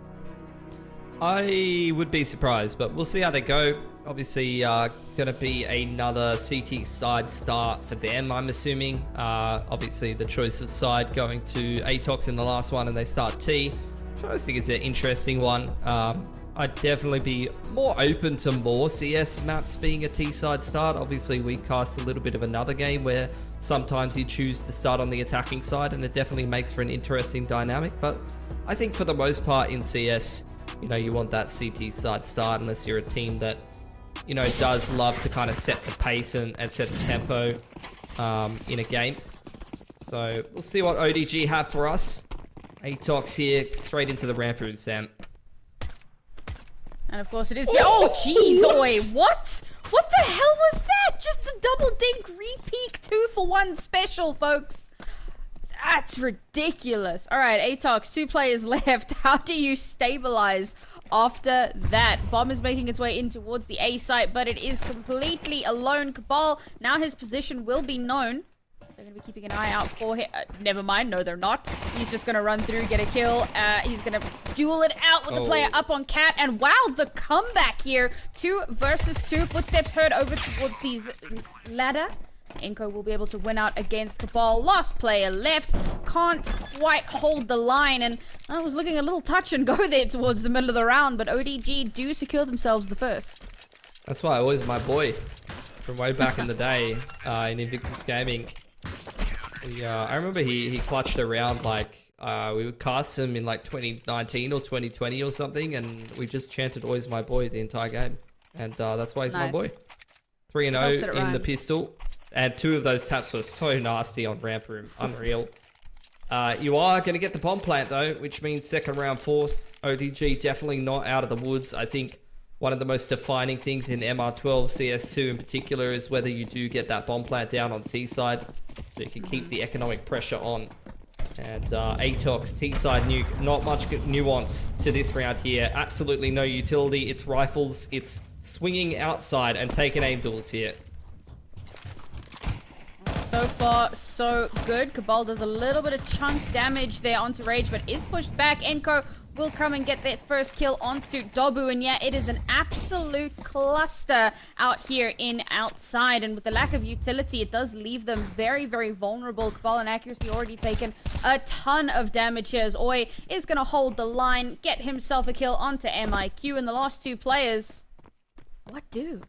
B: I would be surprised, but we'll see how they go. Obviously, going to be another CT side start for them, I'm assuming. Obviously, the choice of side going to ATOX in the last one, and they start T, which I always think is an interesting one. I'd definitely be more open to more CS maps being a T side start. Obviously, we cast a little bit of another game where sometimes you choose to start on the attacking side, and it definitely makes for an interesting dynamic. But I think for the most part in CS, you know, you want that CT side start unless you're a team that, you know, does love to kind of set the pace and set the tempo in a game. So we'll see what ODG have for us. ATOX here, straight into the ramp room, Sam.
A: And of course it is. Oh, jeez, oi, what? What the hell was that? Just a double dink repeat 2-for-1 special, folks. That's ridiculous. All right, ATOX, 2 players left. How do you stabilize after that? Bomb is making its way in towards the A site, but it is completely alone. Cabal, now his position will be known. They're going to be keeping an eye out for him. Never mind, no, they're not. He's just going to run through, get a kill. He's going to duel it out with the player up on Cat. And wow, the comeback here. 2 versus 2. Footsteps heard over towards these ladder. Enko will be able to win out against Cabal. Last player left. Can't quite hold the line. And I was looking a little touch and go there towards the middle of the round. But ODG do secure themselves the first.
B: That's why I was my boy from way back in the day in Invictus Gaming. I remember he clutched around like we would cast him in like 2019 or 2020 or something. And we just chanted always my boy the entire game. And that's why he's my boy. 3-0 in the pistol. And 2 of those taps were so nasty on ramp room. Unreal. You are going to get the bomb plant though, which means second round force. ODG definitely not out of the woods. I think one of the most defining things in MR12 CS2 in particular is whether you do get that bomb plant down on T side, so you can keep the economic pressure on. And ATOX, T side nuke, not much nuance to this round here. Absolutely no utility. It's rifles. It's swinging outside and taking aim duels here.
A: So far, so good. Cabal does a little bit of chunk damage there onto Rage, but is pushed back. Enko will come and get that first kill onto Dobu, and yeah, it is an absolute cluster out here in outside, and with the lack of utility, it does leave them very, very vulnerable. Cabal and Accuracy already taken a ton of damage here, as Oi is going to hold the line, get himself a kill onto MIQ, and the last 2 players, what do?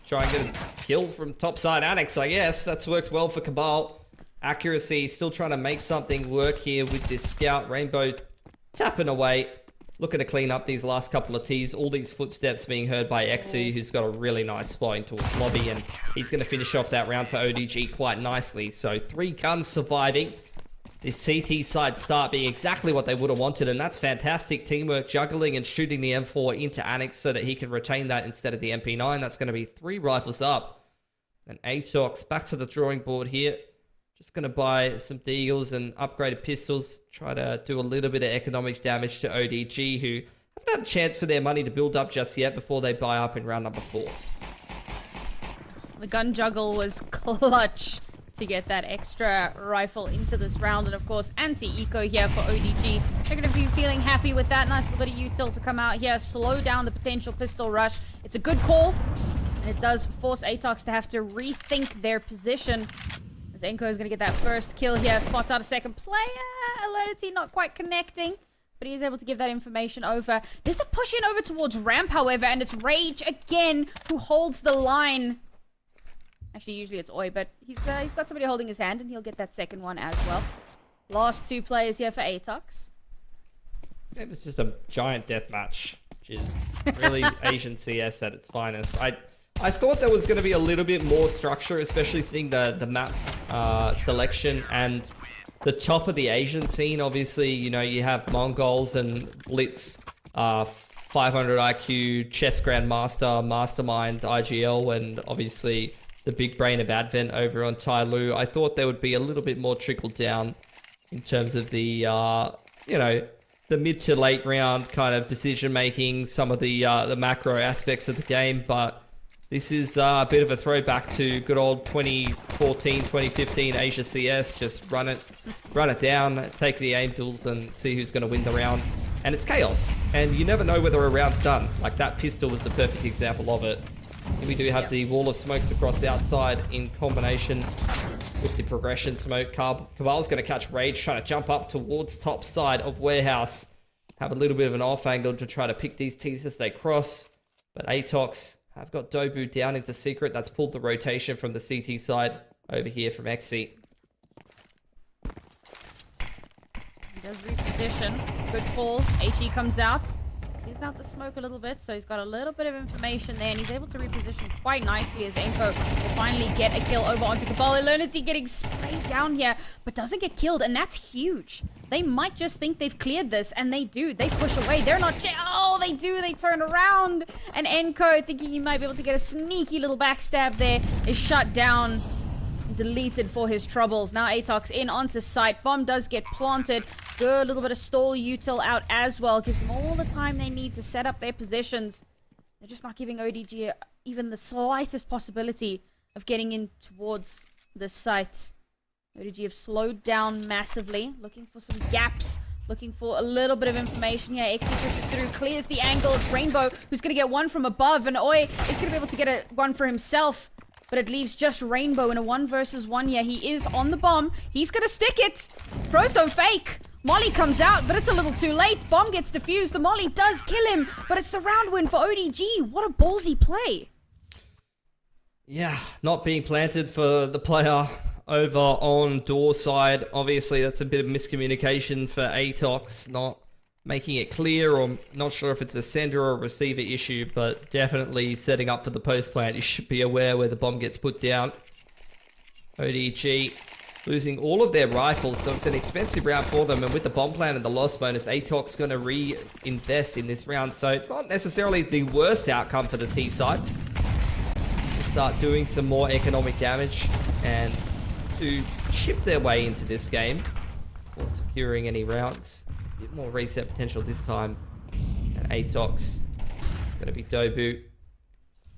B: Try and get a kill from topside Annex, I guess. That's worked well for Cabal. accuracy. Still trying to make something work here with this scout. Rainbow tapping away. Looking to clean up these last couple of tees. All these footsteps being heard by XE, who's got a really nice spot into his lobby, and he's going to finish off that round for ODG quite nicely. So 3 guns surviving. This CT side start being exactly what they would have wanted, and that's fantastic teamwork, juggling and shooting the M4 into Annex so that he can retain that instead of the MP9. That's going to be 3 rifles up. And ATOX back to the drawing board here. Just going to buy some deagles and upgraded pistols. Try to do a little bit of economic damage to ODG, who haven't had a chance for their money to build up just yet before they buy up in round number 4.
A: The gun juggle was clutch to get that extra rifle into this round. And of course, anti-eco here for ODG. They're going to be feeling happy with that. Nice little bit of util to come out here. Slow down the potential pistol rush. It's a good call. And it does force ATOX to have to rethink their position. Enko is going to get that first kill here. Spots out a second player. Alertity not quite connecting, but he is able to give that information over. There's a push in over towards ramp, however, and it's Rage again who holds the line. Actually, usually it's Oi, but he's got somebody holding his hand, and he'll get that second one as well. Last 2 players here for ATOX.
B: This game is just a giant deathmatch, which is really Asian CS at its finest. I thought there was going to be a little bit more structure, especially seeing the map selection and the top of the Asian scene. Obviously, you know, you have Mongols and Blitz, 500 IQ, Chess Grandmaster, Mastermind, IGL, and obviously the big brain of Advent over on Tai Lu. I thought there would be a little bit more trickle down in terms of the, you know, the mid to late round kind of decision making, some of the macro aspects of the game, but this is a bit of a throwback to good old 2014, 2015 Asia CS. Just run it down, take the aim duels and see who's going to win the round. And it's chaos. And you never know whether a round's done. Like that pistol was the perfect example of it. And we do have the wall of smokes across the outside in combination with the progression smoke. Caval's going to catch Rage, trying to jump up towards top side of Warehouse. Have a little bit of an off angle to try to pick these T's as they cross. But ATOX have got Dobu down into secret. That's pulled the rotation from the CT side over here from XC.
A: He does reposition. Good call. HE comes out. Clears out the smoke a little bit, so he's got a little bit of information there, and he's able to reposition quite nicely as Enko will finally get a kill over onto Cabal. Elernity getting sprayed down here, but doesn't get killed, and that's huge. They might just think they've cleared this, and they do. They push away. They're not... Oh, they do. They turn around, and Enko, thinking he might be able to get a sneaky little backstab there, is shut down. Deleted for his troubles. Now ATOX in onto site. Bomb does get planted. Good little bit of stall util out as well. Gives them all the time they need to set up their positions. They're just not giving ODG even the slightest possibility of getting in towards the site. ODG have slowed down massively. Looking for some gaps. Looking for a little bit of information here. XC pushes through, clears the angle. It's Rainbow who's going to get one from above. And Oi is going to be able to get one for himself. But it leaves just Rainbow in a 1 versus 1 here. He is on the bomb. He's going to stick it. Pros don't fake. Molly comes out, but it's a little too late. Bomb gets defused. The Molly does kill him, but it's the round win for ODG. What a ballsy play.
B: Yeah, not being planted for the player over on door side. Obviously, that's a bit of miscommunication for ATOX, not making it clear, or not sure if it's a sender or a receiver issue, but definitely setting up for the post plant. You should be aware where the bomb gets put down. ODG losing all of their rifles, so it's an expensive round for them, and with the bomb plant and the loss bonus, ATOX going to reinvest in this round, so it's not necessarily the worst outcome for the T side. Start doing some more economic damage and to chip their way into this game or securing any rounds. A bit more reset potential this time. And ATOX going to be Dobu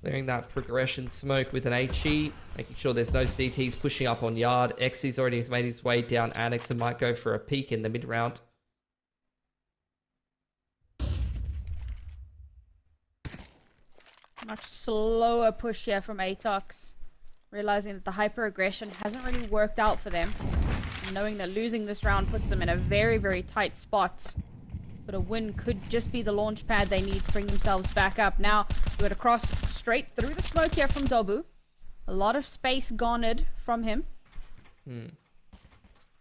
B: clearing that progression smoke with an HE, making sure there's no CTs pushing up on yard. XC's already made his way down Annex and might go for a peek in the mid round.
A: Much slower push here from ATOX. Realizing that the hyper-aggression hasn't really worked out for them. And knowing that losing this round puts them in a very, very tight spot. But a win could just be the launch pad they need to bring themselves back up. Now, we're to cross straight through the smoke here from Dobu. A lot of space garnered from him.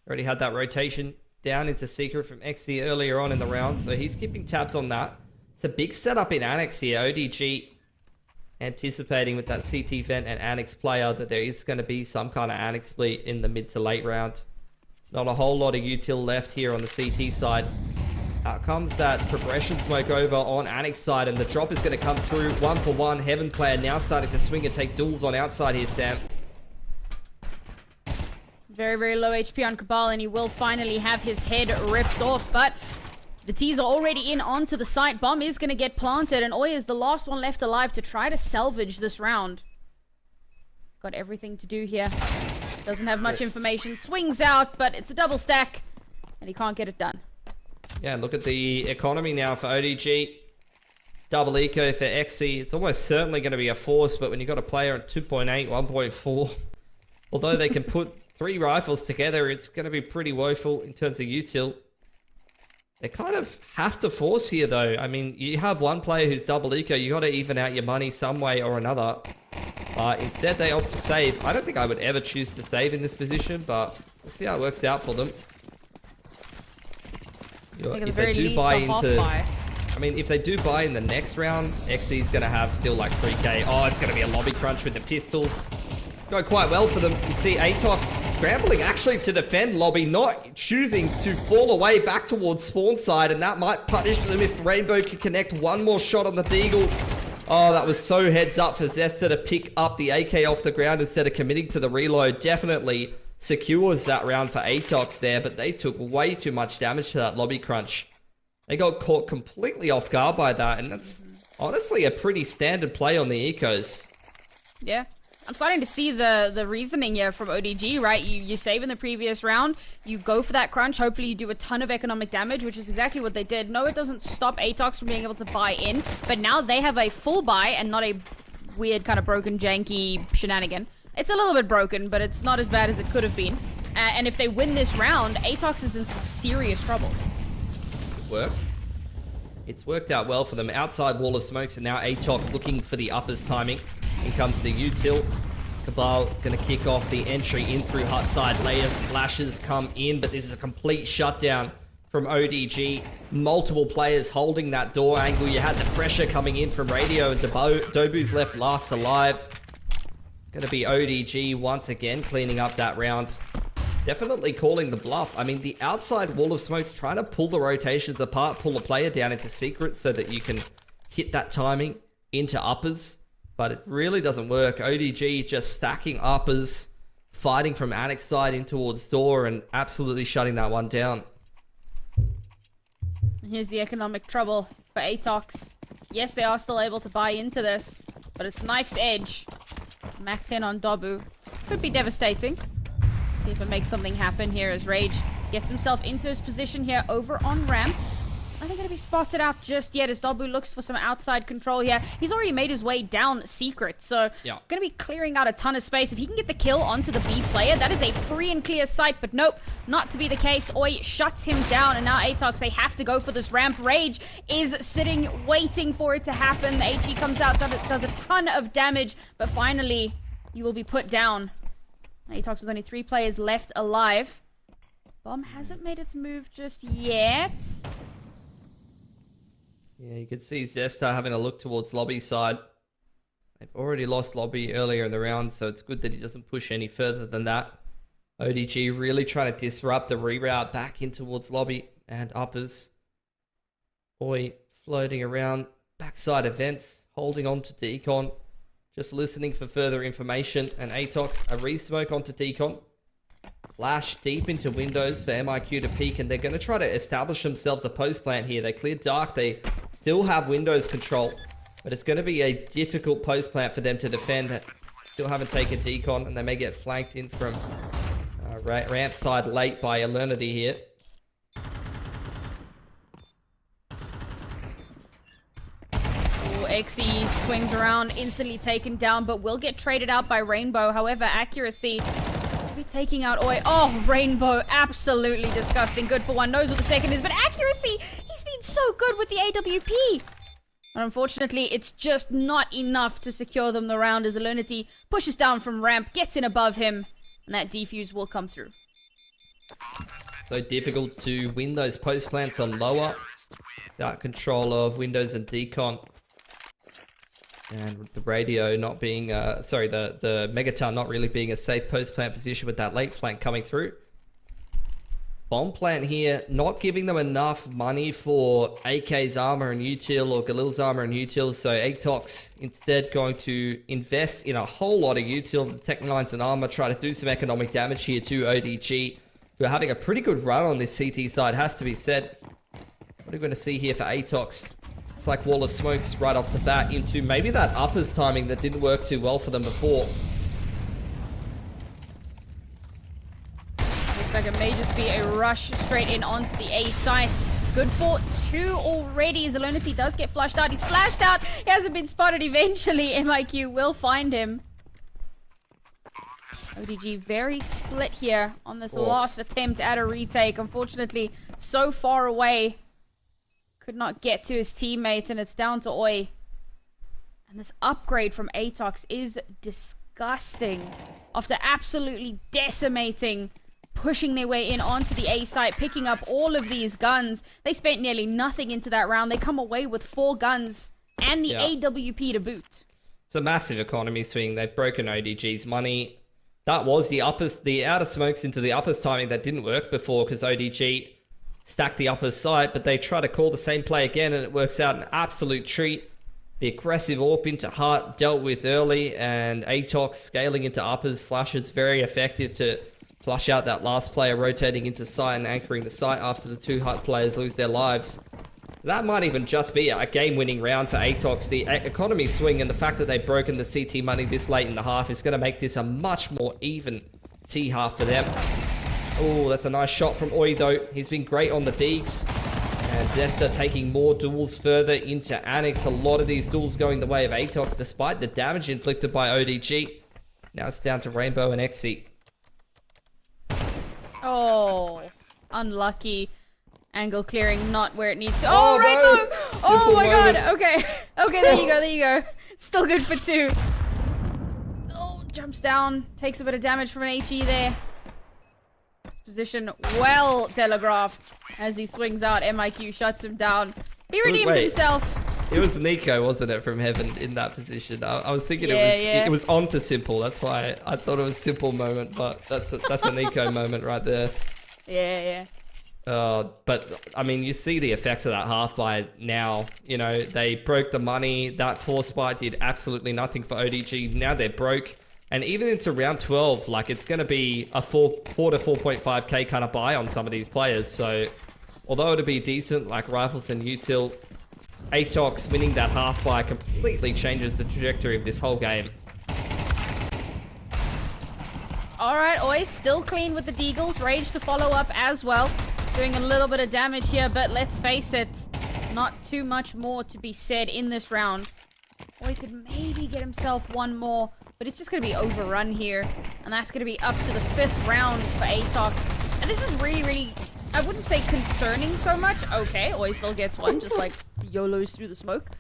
B: Already had that rotation down into Secret from XC earlier on in the round, so he's keeping tabs on that. It's a big setup in Annex here. ODG anticipating with that CT Vent and Annex player that there is going to be some kind of Annex split in the mid to late round. Not a whole lot of util left here on the CT side. Out comes that progression smoke over on Annex side, and the drop is going to come through 1-for-1. Heaven player now starting to swing and take duels on outside here, Sam.
A: Very, very low HP on Cabal, and he will finally have his head ripped off, but the T's are already in onto the site. Bomb is going to get planted, and Oi is the last one left alive to try to salvage this round. Got everything to do here. Doesn't have much information. Swings out, but it's a double stack, and he can't get it done.
B: Yeah, look at the economy now for ODG. Double eco for XC. It's almost certainly going to be a force, but when you've got a player at 2.8, 1.4, although they can put 3 rifles together, it's going to be pretty woeful in terms of util. They kind of have to force here, though. I mean, you have one player who's double eco. You got to even out your money some way or another. Instead, they opt to save. I don't think I would ever choose to save in this position, but we'll see how it works out for them. If they do buy into, I mean, if they do buy in the next round, XC's going to have still like 3k. Oh, it's going to be a lobby crunch with the pistols. Go quite well for them. You see ATOX scrambling actually to defend lobby, not choosing to fall away back towards spawn side, and that might punish them if Rainbow can connect one more shot on the Deagle. Oh, that was so heads up for Zesta to pick up the AK off the ground instead of committing to the reload. Definitely secures that round for ATOX there, but they took way too much damage to that lobby crunch. They got caught completely off guard by that, and that's honestly a pretty standard play on the ecos.
A: Yeah. I'm starting to see the reasoning here from ODG, right? You save in the previous round, you go for that crunch, hopefully you do a ton of economic damage, which is exactly what they did. No, it doesn't stop ATOX from being able to buy in, but now they have a full buy and not a weird kind of broken, janky shenanigan. It's a little bit broken, but it's not as bad as it could have been. And if they win this round, ATOX is in some serious trouble.
B: It's worked out well for them. Outside wall of smokes, and now ATOX looking for the uppers timing. In comes the util. Cabal going to kick off the entry in through hut side. Layers, flashes come in, but this is a complete shutdown from ODG. Multiple players holding that door angle. You had the pressure coming in from Radio, and Dobu's left last alive. Going to be ODG once again cleaning up that round. Definitely calling the bluff. I mean, the outside wall of smoke's trying to pull the rotations apart, pull a player down into secret so that you can hit that timing into uppers. But it really doesn't work. ODG just stacking uppers, fighting from Annex side in towards door, and absolutely shutting that one down.
A: Here's the economic trouble for ATOX. Yes, they are still able to buy into this, but it's knife's edge. Max 10 on Dobu. Could be devastating. See if it makes something happen here as Rage gets himself into his position here over on ramp. Are they going to be spotted out just yet as Dobu looks for some outside control here? He's already made his way down secret, so going to be clearing out a ton of space. If he can get the kill onto the B player, that is a free and clear sight, but nope, not to be the case. Oi shuts him down, and now ATOX, they have to go for this ramp. Rage is sitting, waiting for it to happen. The HE comes out, does a ton of damage, but finally, he will be put down. ATOX with only 3 players left alive. Bomb hasn't made its move just yet.
B: Yeah, you can see Zesta having a look towards lobby side. They've already lost lobby earlier in the round, so it's good that he doesn't push any further than that. ODG really trying to disrupt the reroute back in towards lobby and uppers. Oi floating around backside events, holding on to Decon. Just listening for further information, and ATOX a re-smoke onto Decon. Flash deep into windows for MIQ to peek, and they're going to try to establish themselves a post plant here. They cleared dark, they still have windows control, but it's going to be a difficult post plant for them to defend. Still haven't taken Decon, and they may get flanked in from ramp side late by Eternity here.
A: XE swings around, instantly taken down, but will get traded out by Rainbow. However, accuracy will be taking out Oi. Oh, Rainbow, absolutely disgusting. Good for one, knows what the second is, but accuracy, he's been so good with the AWP. But unfortunately, it's just not enough to secure them the round as Eternity pushes down from ramp, gets in above him, and that defuse will come through.
B: So difficult to win. Those post plants are lower. Without control of Windows and Decon. And the radio not being, the Megaton not really being a safe post plant position with that late flank coming through. Bomb plant here, not giving them enough money for AK's armor and util or Galil's armor and util, so ATOX instead going to invest in a whole lot of util, the Tech 9s and armor, try to do some economic damage here to ODG, who are having a pretty good run on this CT side, has to be said. What are we going to see here for ATOX? It's like wall of smokes right off the bat into maybe that uppers timing that didn't work too well for them before.
A: Like it may just be a rush straight in onto the A site. Good for 2 already. Zelonity does get flushed out. He's flashed out. He hasn't been spotted. Eventually, MIQ will find him. ODG very split here on this last attempt at a retake. Unfortunately, so far away. Could not get to his teammates, and it's down to Oi. And this upgrade from ATOX is disgusting. After absolutely decimating, pushing their way in onto the A site, picking up all of these guns. They spent nearly nothing into that round. They come away with 4 guns and the AWP to boot.
B: It's a massive economy swing. They've broken ODG's money. That was the outer smokes into the uppers timing that didn't work before because ODG stacked the uppers side, but they try to call the same play again and it works out an absolute treat. The aggressive AWP into Heart dealt with early, and ATOX scaling into uppers flashes very effective to flush out that last player rotating into site and anchoring the site after the 2 Heart players lose their lives. So that might even just be a game-winning round for ATOX. The economy swing and the fact that they've broken the CT money this late in the half is going to make this a much more even T half for them. Oh, that's a nice shot from Oi though. He's been great on the Deegs. And Zesta taking more duels further into Annex. A lot of these duels going the way of ATOX despite the damage inflicted by ODG. Now it's down to Rainbow and Exy.
A: Oh, unlucky. Angle clearing not where it needs to. Oh, Rainbow!
B: No.
A: Oh my
B: moment.
A: god. Okay. Okay, there you go. There you go. Still good for 2. Oh, jumps down. Takes a bit of damage from an HE there. Position well telegraphed as he swings out. MIQ shuts him down. He redeemed himself.
B: It was Nico, wasn't it, from Heaven in that position? I was thinking
A: Yeah,
B: it was on to Simple. That's why I thought it was Simple moment, but that's a Nico moment right there.
A: Yeah.
B: But I mean, you see the effects of that half by now. You know, they broke the money. That force spike did absolutely nothing for ODG. Now they're broke. And even into round 12, like it's going to be a 4 to 4.5k kind of buy on some of these players. So although it'll be decent, like Rifles and Util, ATOX winning that half buy completely changes the trajectory of this whole game.
A: Alright, Oi still clean with the Deagles. Rage to follow up as well. Doing a little bit of damage here, but let's face it, not too much more to be said in this round. Oi could maybe get himself one more, but it's just going to be overrun here. And that's going to be up to the 5th round for ATOX. And this is really, I wouldn't say concerning so much. Okay, Oi still gets one, just like YOLOs through the smoke.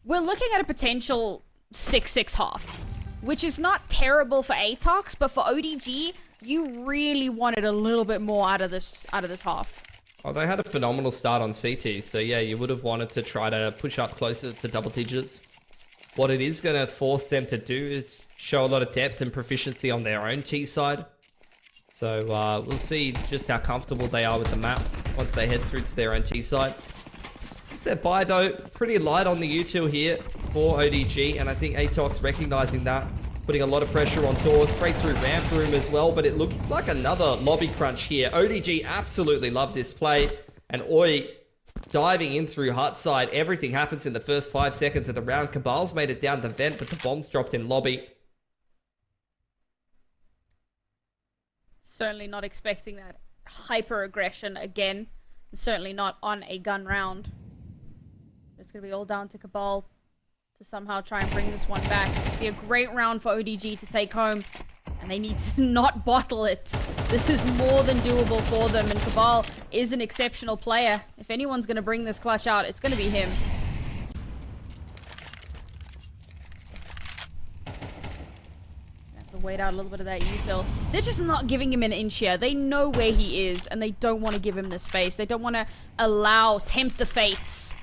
A: We're looking at a potential 6-6 half, which is not terrible for ATOX, but for ODG, you really wanted a little bit more out of this half.
B: Oh, they had a phenomenal start on CT, so yeah, you would have wanted to try to push up closer to double digits. What it is going to force them to do is show a lot of depth and proficiency on their own T side. So we'll see just how comfortable they are with the map once they head through to their own T side. Just their buy though, pretty light on the util here for ODG, and I think ATOX recognizing that, putting a lot of pressure on Tor, straight through ramp room as well, but it looks like another lobby crunch here. ODG absolutely love this play, and Oi diving in through hut side. Everything happens in the first 5 seconds of the round. Cabal's made it down the vent, but the bomb's dropped in lobby.
A: Certainly not expecting that hyper aggression again. Certainly not on a gun round. It's going to be all down to Cabal to somehow try and bring this one back. It'll be a great round for ODG to take home, and they need to not bottle it. This is more than doable for them, and Cabal is an exceptional player. If anyone's going to bring this clutch out, it's going to be him. to wait out a little bit of that util. They're just not giving him an inch here. They know where he is, and they don't want to give him the space. They don't want to tempt the fates,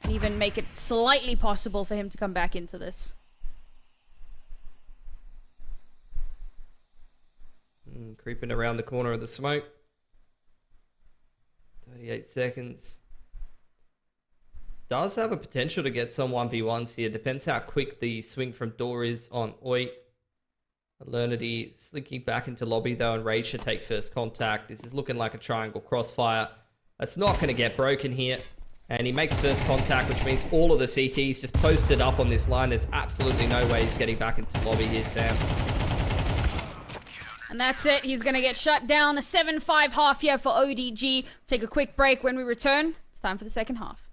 A: and even make it slightly possible for him to come back into this.
B: Creeping around the corner of the smoke. 38 seconds. Does have a potential to get some 1v1s here. Depends how quick the swing from door is on Oi. Alernity slinking back into lobby though, and Rage should take first contact. This is looking like a triangle crossfire. That's not going to get broken here. And he makes first contact, which means all of the CTs just posted up on this line. There's absolutely no way he's getting back into lobby here, Sam.
A: And that's it. He's going to get shut down. A 7-5 half here for ODG. Take a quick break. When we return, it's time for the second half.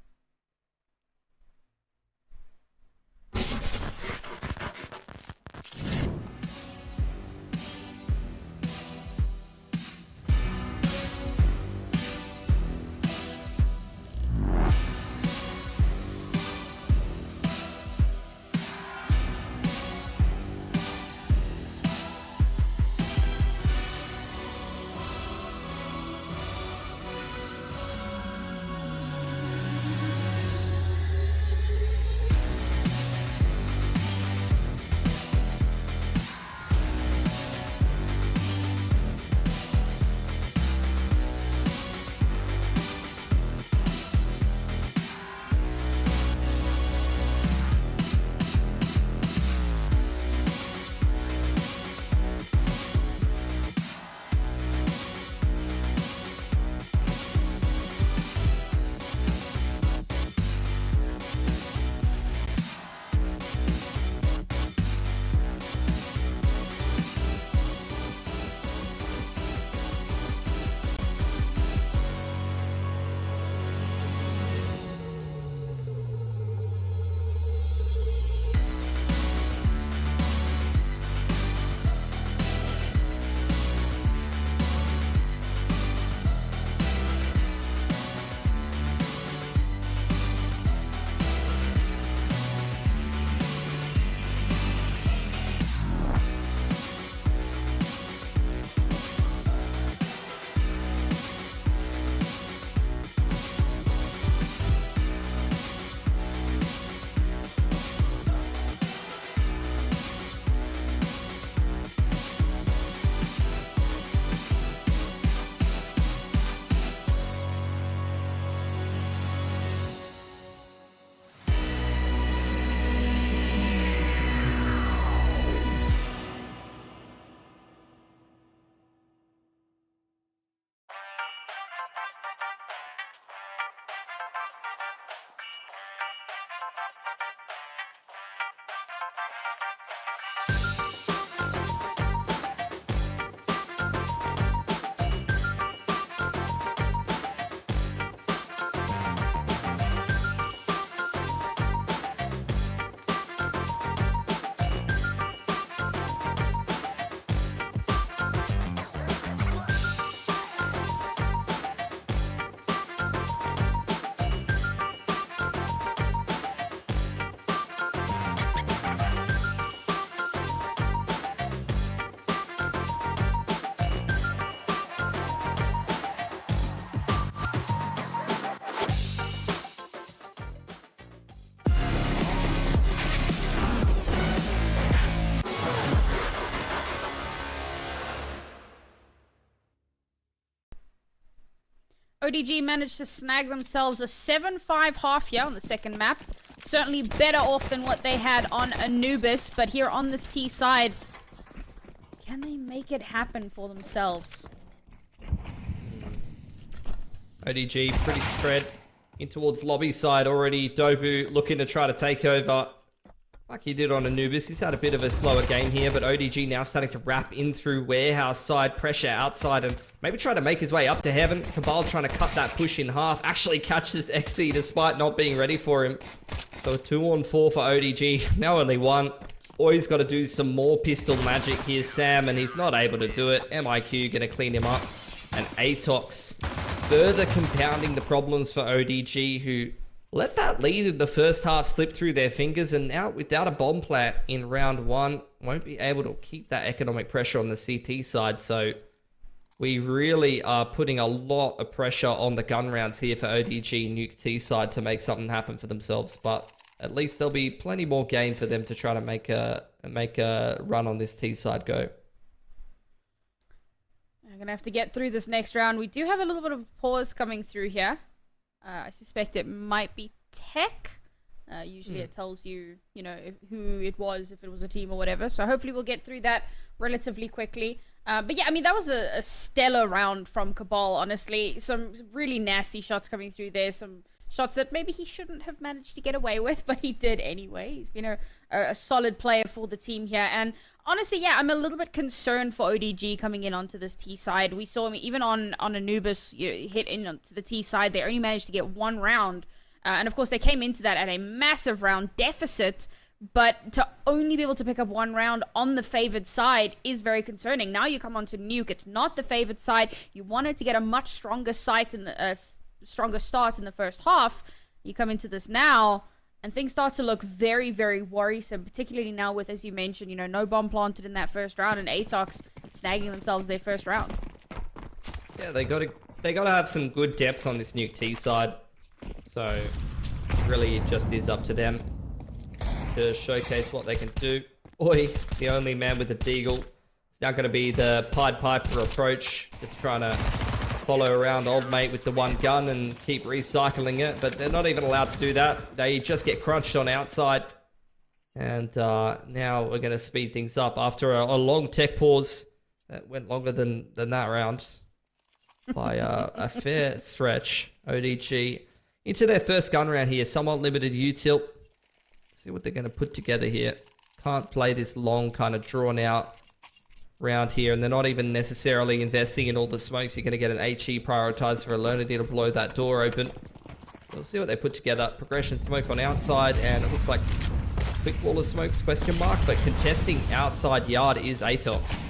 A: ODG managed to snag themselves a 7-5 half here on the second map. Certainly better off than what they had on Anubis, but here on this T side, can they make it happen for themselves?
B: ODG pretty spread in towards lobby side already. Dobu looking to try to take over like he did on Anubis. He's had a bit of a slower game here, but ODG now starting to wrap in through warehouse side, pressure outside, and maybe try to make his way up to heaven. Cabal trying to cut that push in half. Actually catches XC despite not being ready for him. So a 2-on-4 for ODG. Now only one. Oi's got to do some more pistol magic here, Sam, and he's not able to do it. MIQ going to clean him up. And ATOX further compounding the problems for ODG, who let that lead in the first half slip through their fingers, and now without a bomb plant in round 1, won't be able to keep that economic pressure on the CT side. So we really are putting a lot of pressure on the gun rounds here for ODG Nuke T side to make something happen for themselves. But at least there'll be plenty more game for them to try to make a run on this T side go.
A: I'm gonna have to get through this next round. We do have a little bit of pause coming through here. I suspect it might be tech. Usually it tells you, you know, who it was, if it was a team or whatever. So hopefully we'll get through that relatively quickly. But yeah, I mean, that was a stellar round from Cabal, honestly. Some really nasty shots coming through there. Some shots that maybe he shouldn't have managed to get away with, but he did anyway. He's been a solid player for the team here. And honestly, yeah, I'm a little bit concerned for ODG coming in onto this T side. We saw him even on Anubis, you know, hit in onto the T side. They only managed to get 1 round. And of course, they came into that at a massive round deficit. But to only be able to pick up 1 round on the favored side is very concerning. Now you come onto Nuke, it's not the favored side. You wanted to get a much stronger sight in the stronger start in the first half. You come into this now, and things start to look very, very worrisome, particularly now with, as you mentioned, you know, no bomb planted in that first round, and ATOX snagging themselves their first round.
B: Yeah, they gotta have some good depth on this Nuke T side. So really it just is up to them to showcase what they can do. Oi, the only man with a deagle. It's now going to be the Pied Piper approach, just trying to follow around old mate with the 1 gun and keep recycling it, but they're not even allowed to do that. They just get crunched on outside. And now we're going to speed things up after a long tech pause that went longer than that round by a fair stretch. ODG into their first gun round here, somewhat limited util. See what they're going to put together here. Can't play this long, kind of drawn out round here, and they're not even necessarily investing in all the smokes. You're going to get an HE prioritized for Alernity to blow that door open. We'll see what they put together. Progression smoke on outside, and it looks like quick wall of smokes, question mark, but contesting outside yard is ATOX.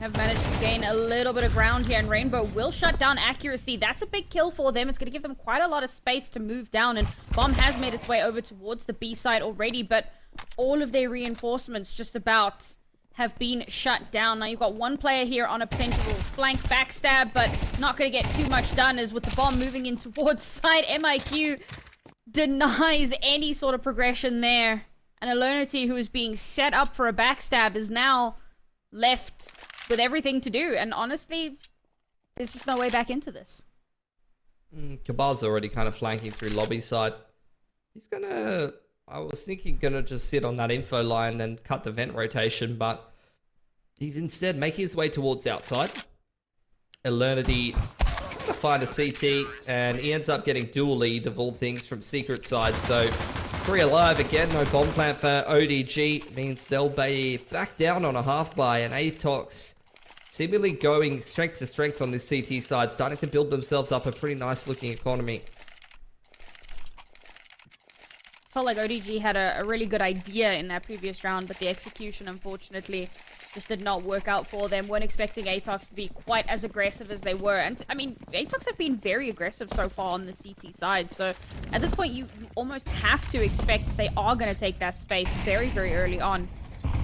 A: Have managed to gain a little bit of ground here, and Rainbow will shut down accuracy. That's a big kill for them. It's going to give them quite a lot of space to move down, and Bomb has made its way over towards the B side already, but all of their reinforcements just about have been shut down. Now you've got 1 player here on a potential flank backstab, but not going to get too much done, as with the Bomb moving in towards side, MIQ denies any sort of progression there. And Alernity, who is being set up for a backstab, is now left with everything to do, and honestly, there's just no way back into this.
B: Cabal's already kind of flanking through lobby side. He's gonna, I was thinking, gonna just sit on that info line and cut the vent rotation, but he's instead making his way towards outside. Alernity trying to find a CT, and he ends up getting dual lead of all things from secret side, so 3 alive again. No bomb plant for ODG means they'll be back down on a half buy, and ATOX seemingly going strength to strength on this CT side, starting to build themselves up a pretty nice looking economy.
A: Felt like ODG had a really good idea in that previous round, but the execution, unfortunately, just did not work out for them. Weren't expecting ATOX to be quite as aggressive as they were. And, I mean, ATOX have been very aggressive so far on the CT side. So, at this point, you almost have to expect that they are going to take that space very, very early on.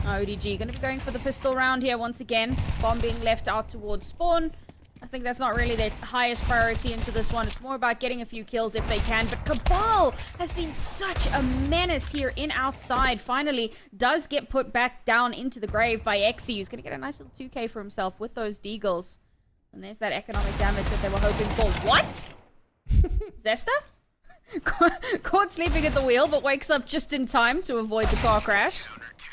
A: ODG going to be going for the pistol round here once again. Bomb being left out towards spawn. I think that's not really their highest priority into this one. It's more about getting a few kills if they can. But Cabal has been such a menace here in outside. Finally does get put back down into the grave by Exy, who's going to get a nice little 2k for himself with those deagles. And there's that economic damage that they were hoping for. What? Zesta? Caught sleeping at the wheel, but wakes up just in time to avoid the car crash.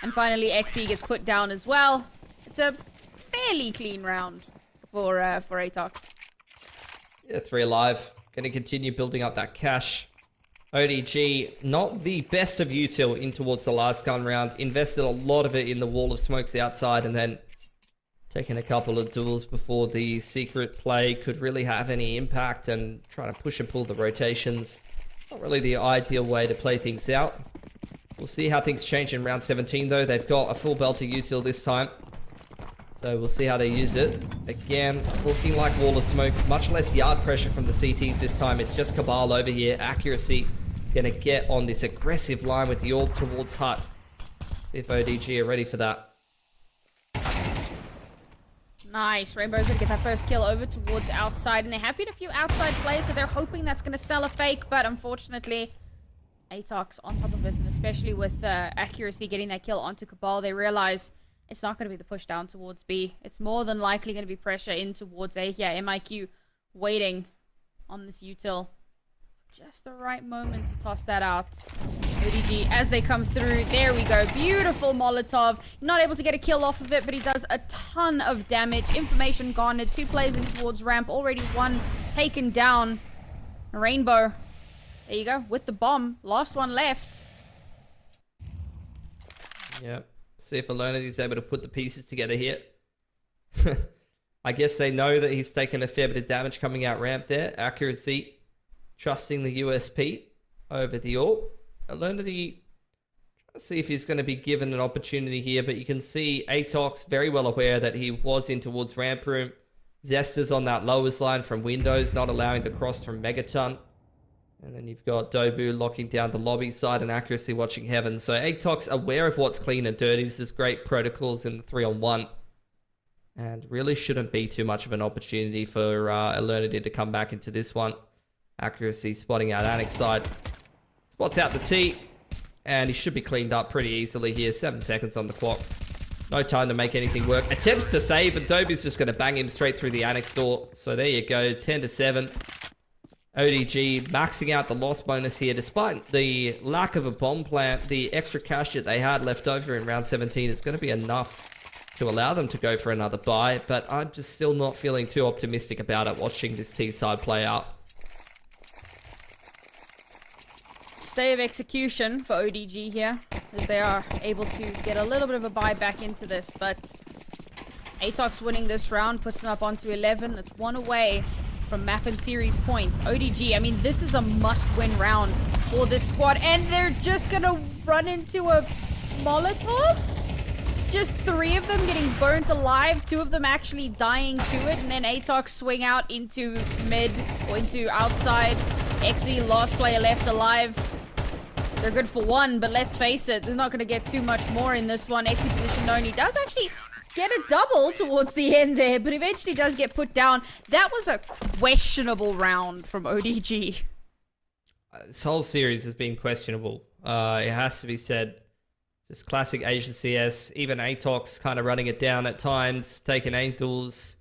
A: And finally, Exy gets put down as well. It's a fairly clean round for ATOX.
B: Yeah, 3 alive. Going to continue building up that cash. ODG, not the best of util in towards the last gun round. Invested a lot of it in the wall of smokes outside, and then taking a couple of duels before the secret play could really have any impact, and trying to push and pull the rotations. Not really the ideal way to play things out. We'll see how things change in round 17 though. They've got a full belter util this time. So we'll see how they use it. Again, looking like wall of smokes. Much less yard pressure from the CTs this time. It's just Cabal over here. Accuracy gonna get on this aggressive line with the orb towards Hut. See if ODG are ready for that.
A: Nice. Rainbow's gonna get that first kill over towards outside, and there have been a few outside players, so they're hoping that's gonna sell a fake, but unfortunately, ATOX on top of us, and especially with Accuracy getting that kill onto Cabal, they realize it's not gonna be the push down towards B. It's more than likely gonna be pressure in towards A. Yeah, MIQ waiting on this util. Just the right moment to toss that out. ODG, as they come through, there we go. Beautiful Molotov. Not able to get a kill off of it, but he does a ton of damage. Information garnered. 2 players in towards ramp. Already 1 taken down. Rainbow. There you go. With the bomb. Last one left.
B: Yep. See if Alonity is able to put the pieces together here. I guess they know that he's taken a fair bit of damage coming out ramp there. Accuracy. Trusting the USP over the AWP. Alonity, trying to see if he's going to be given an opportunity here, but you can see ATOX very well aware that he was in towards ramp room. Zester's on that lowest line from Windows, not allowing the cross from Megaton. And then you've got Dobu locking down the lobby side and Accuracy watching heaven. So ATOX aware of what's clean and dirty. This is great protocols in the 3-on-1. And really shouldn't be too much of an opportunity for Alonity to come back into this one. Accuracy spotting out Annex side. Spots out the T. And he should be cleaned up pretty easily here. 7 seconds on the clock. No time to make anything work. Attempts to save, and Dobu's just going to bang him straight through the Annex door. So there you go. 10-7. ODG maxing out the loss bonus here. Despite the lack of a bomb plant, the extra cash that they had left over in round 17 is going to be enough to allow them to go for another buy. But I'm just still not feeling too optimistic about it watching this T side play out.
A: Stay of execution for ODG here, as they are able to get a little bit of a buy back into this, but ATOX winning this round puts them up onto 11. That's 1 away from map and series points. ODG, I mean, this is a must-win round for this squad, and they're just gonna run into a Molotov? Just 3 of them getting burnt alive, 2 of them actually dying to it, and then ATOX swing out into mid, or into outside. XE, last player left alive. They're good for 1, but let's face it, they're not going to get too much more in this one. XE position known. He does actually get a double towards the end there, but eventually does get put down. That was a questionable round from ODG.
B: This whole series has been questionable. It has to be said. Just classic Asian CS. Even ATOX kind of running it down at times, taking angles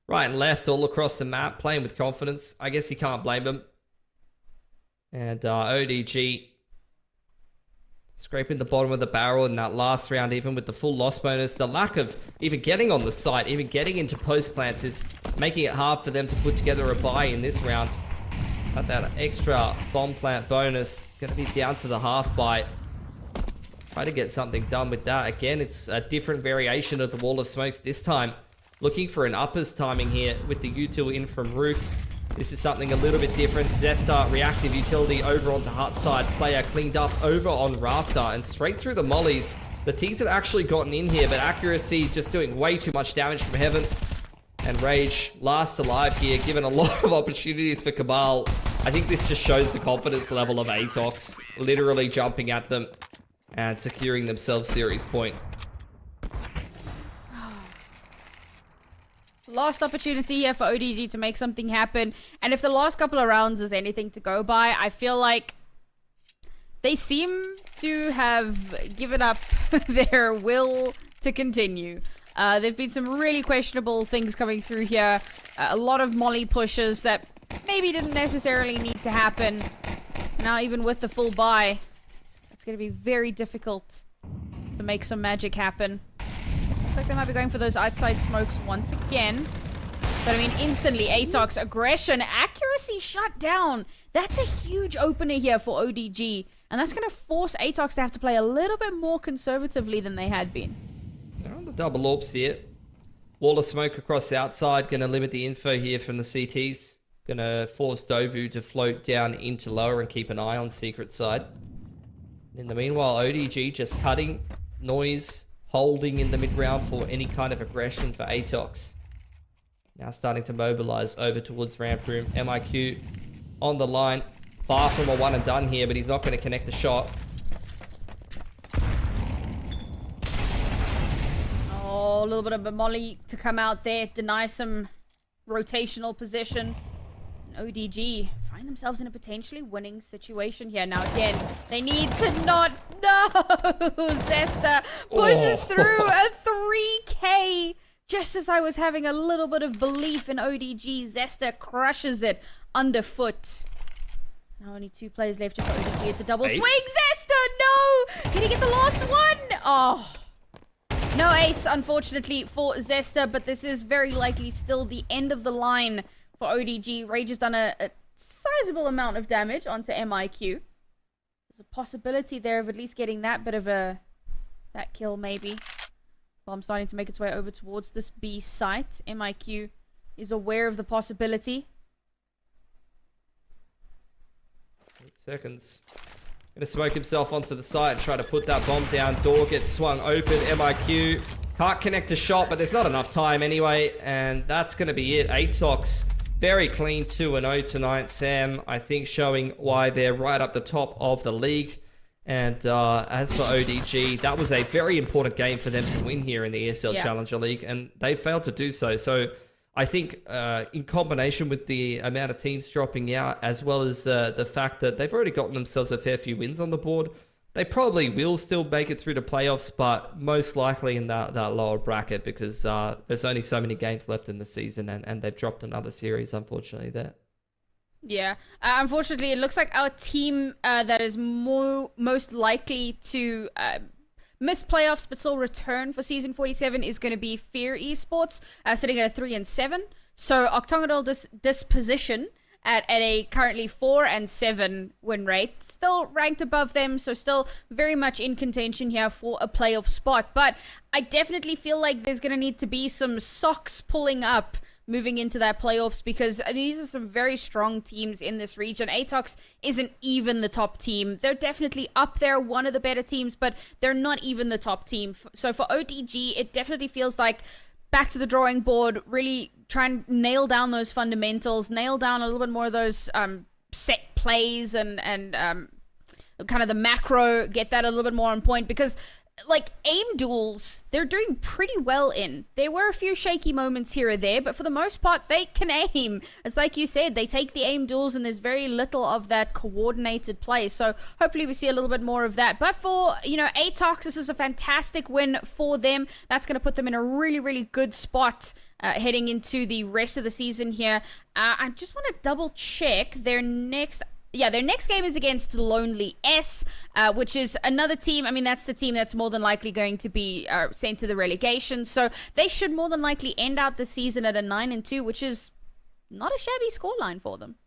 B: right and left all across the map, playing with confidence. I guess you can't blame them. And ODG scraping the bottom of the barrel in that last round, even with the full loss bonus. The lack of even getting on the site, even getting into post plants is making it hard for them to put together a buy in this round. Got that extra bomb plant bonus. Going to be down to the half buy. Try to get something done with that. Again, it's a different variation of the wall of smokes this time. Looking for an uppers timing here with the util in from roof. This is something a little bit different. Zesta, reactive utility over onto Hut side. Player cleaned up over on Rafter and straight through the mollies. The T's have actually gotten in here, but Accuracy just doing way too much damage from heaven. And Rage last alive here, given a lot of opportunities for Cabal. I think this just shows the confidence level of ATOX. Literally jumping at them and securing themselves series point.
A: Last opportunity here for ODG to make something happen. And if the last couple of rounds is anything to go by, I feel like they seem to have given up their will to continue. There've been some really questionable things coming through here. A lot of molly pushes that maybe didn't necessarily need to happen. Now, even with the full buy, it's going to be very difficult to make some magic happen. Looks like they might be going for those outside smokes once again. But I mean, instantly, ATOX aggression, accuracy shut down. That's a huge opener here for ODG. And that's going to force ATOX to have to play a little bit more conservatively than they had been.
B: They're on the double orbs here. Wall of smoke across the outside. Going to limit the info here from the CTs. Going to force Dobu to float down into lower and keep an eye on secret side. In the meanwhile, ODG just cutting noise, holding in the mid-round for any kind of aggression for ATOX. Now starting to mobilize over towards ramp room. MIQ on the line. Far from a one and done here, but he's not going to connect the shot.
A: Oh, a little bit of a molly to come out there, deny some rotational position. ODG find themselves in a potentially winning situation here. Now again, they need to not... No! Zesta pushes through a 3K. Just as I was having a little bit of belief in ODG, Zesta crushes it underfoot. Now only 2 players left for ODG. It's a double swing. Zesta, no! Can he get the last one? Oh. No ace, unfortunately, for Zesta, but this is very likely still the end of the line for ODG. Rage has done a sizable amount of damage onto MIQ. There's a possibility there of at least getting that bit of that kill, maybe. Bomb starting to make its way over towards this B site. MIQ is aware of the possibility.
B: 8 seconds. Gonna smoke himself onto the site and try to put that bomb down. Door gets swung open. MIQ can't connect a shot, but there's not enough time anyway. And that's gonna be it. ATOX very clean 2-0 tonight. Sam, I think, showing why they're right up the top of the league. And as for ODG, that was a very important game for them to win here in the ESL Challenger League, and they failed to do so. So I think in combination with the amount of teams dropping out, as well as the fact that they've already gotten themselves a fair few wins on the board, they probably will still make it through the playoffs, but most likely in that lower bracket, because there's only so many games left in the season, and they've dropped another series, unfortunately, there.
A: Yeah, unfortunately, it looks like our team that is most likely to miss playoffs but still return for Season 47 is going to be Fear Esports, sitting at a 3-7. So octagonal disposition at a currently 4-7 win rate, still ranked above them, so still very much in contention here for a playoff spot. But I definitely feel like there's going to need to be some socks pulling up moving into that playoffs, because these are some very strong teams in this region. ATOX isn't even the top team. They're definitely up there, one of the better teams, but they're not even the top team. So for ODG, it definitely feels like back to the drawing board, really try and nail down those fundamentals, nail down a little bit more of those set plays and kind of the macro, get that a little bit more on point, because like aim duels, they're doing pretty well in. There were a few shaky moments here or there, but for the most part, they can aim. It's like you said, they take the aim duels and there's very little of that coordinated play. So hopefully we see a little bit more of that. But for, ATOX, this is a fantastic win for them. That's going to put them in a really, really good spot heading into the rest of the season here. I just want to double check their next... Yeah, their next game is against Lonely S, which is another team. I mean, that's the team that's more than likely going to be sent to the relegation. So they should more than likely end out the season at a 9-2, which is not a shabby scoreline for them.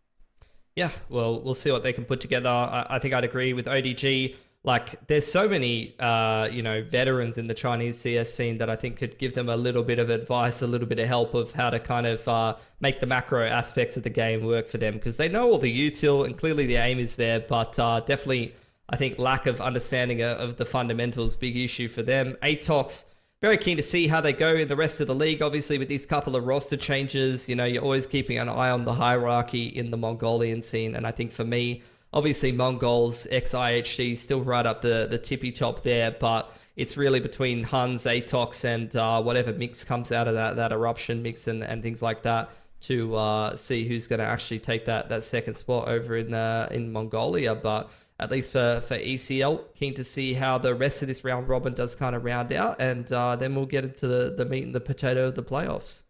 B: Yeah, well, we'll see what they can put together. I think I'd agree with ODG. Like, there's so many, veterans in the Chinese CS scene that I think could give them a little bit of advice, a little bit of help of how to kind of make the macro aspects of the game work for them, because they know all the util and clearly the aim is there, but definitely, I think, lack of understanding of the fundamentals, big issue for them. ATOX, very keen to see how they go in the rest of the league. Obviously, with these couple of roster changes, you're always keeping an eye on the hierarchy in the Mongolian scene, and I think for me, obviously, Mongols, ex-IHC, still right up the tippy top there, but it's really between Huns, ATOX, and whatever mix comes out of that eruption mix and things like that to see who's going to actually take that second spot over in Mongolia. But at least for ECL, keen to see how the rest of this round robin does kind of round out, and then we'll get into the meat and the potato of the playoffs.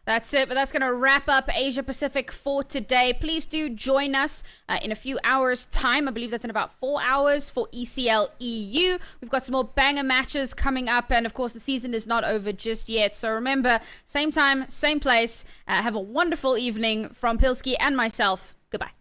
A: That's it, but that's going to wrap up Asia Pacific for today. Please do join us in a few hours' time. I believe that's in about 4 hours for ECL EU. We've got some more banger matches coming up, and of course, the season is not over just yet. So remember, same time, same place. Have a wonderful evening from Pilski and myself. Goodbye.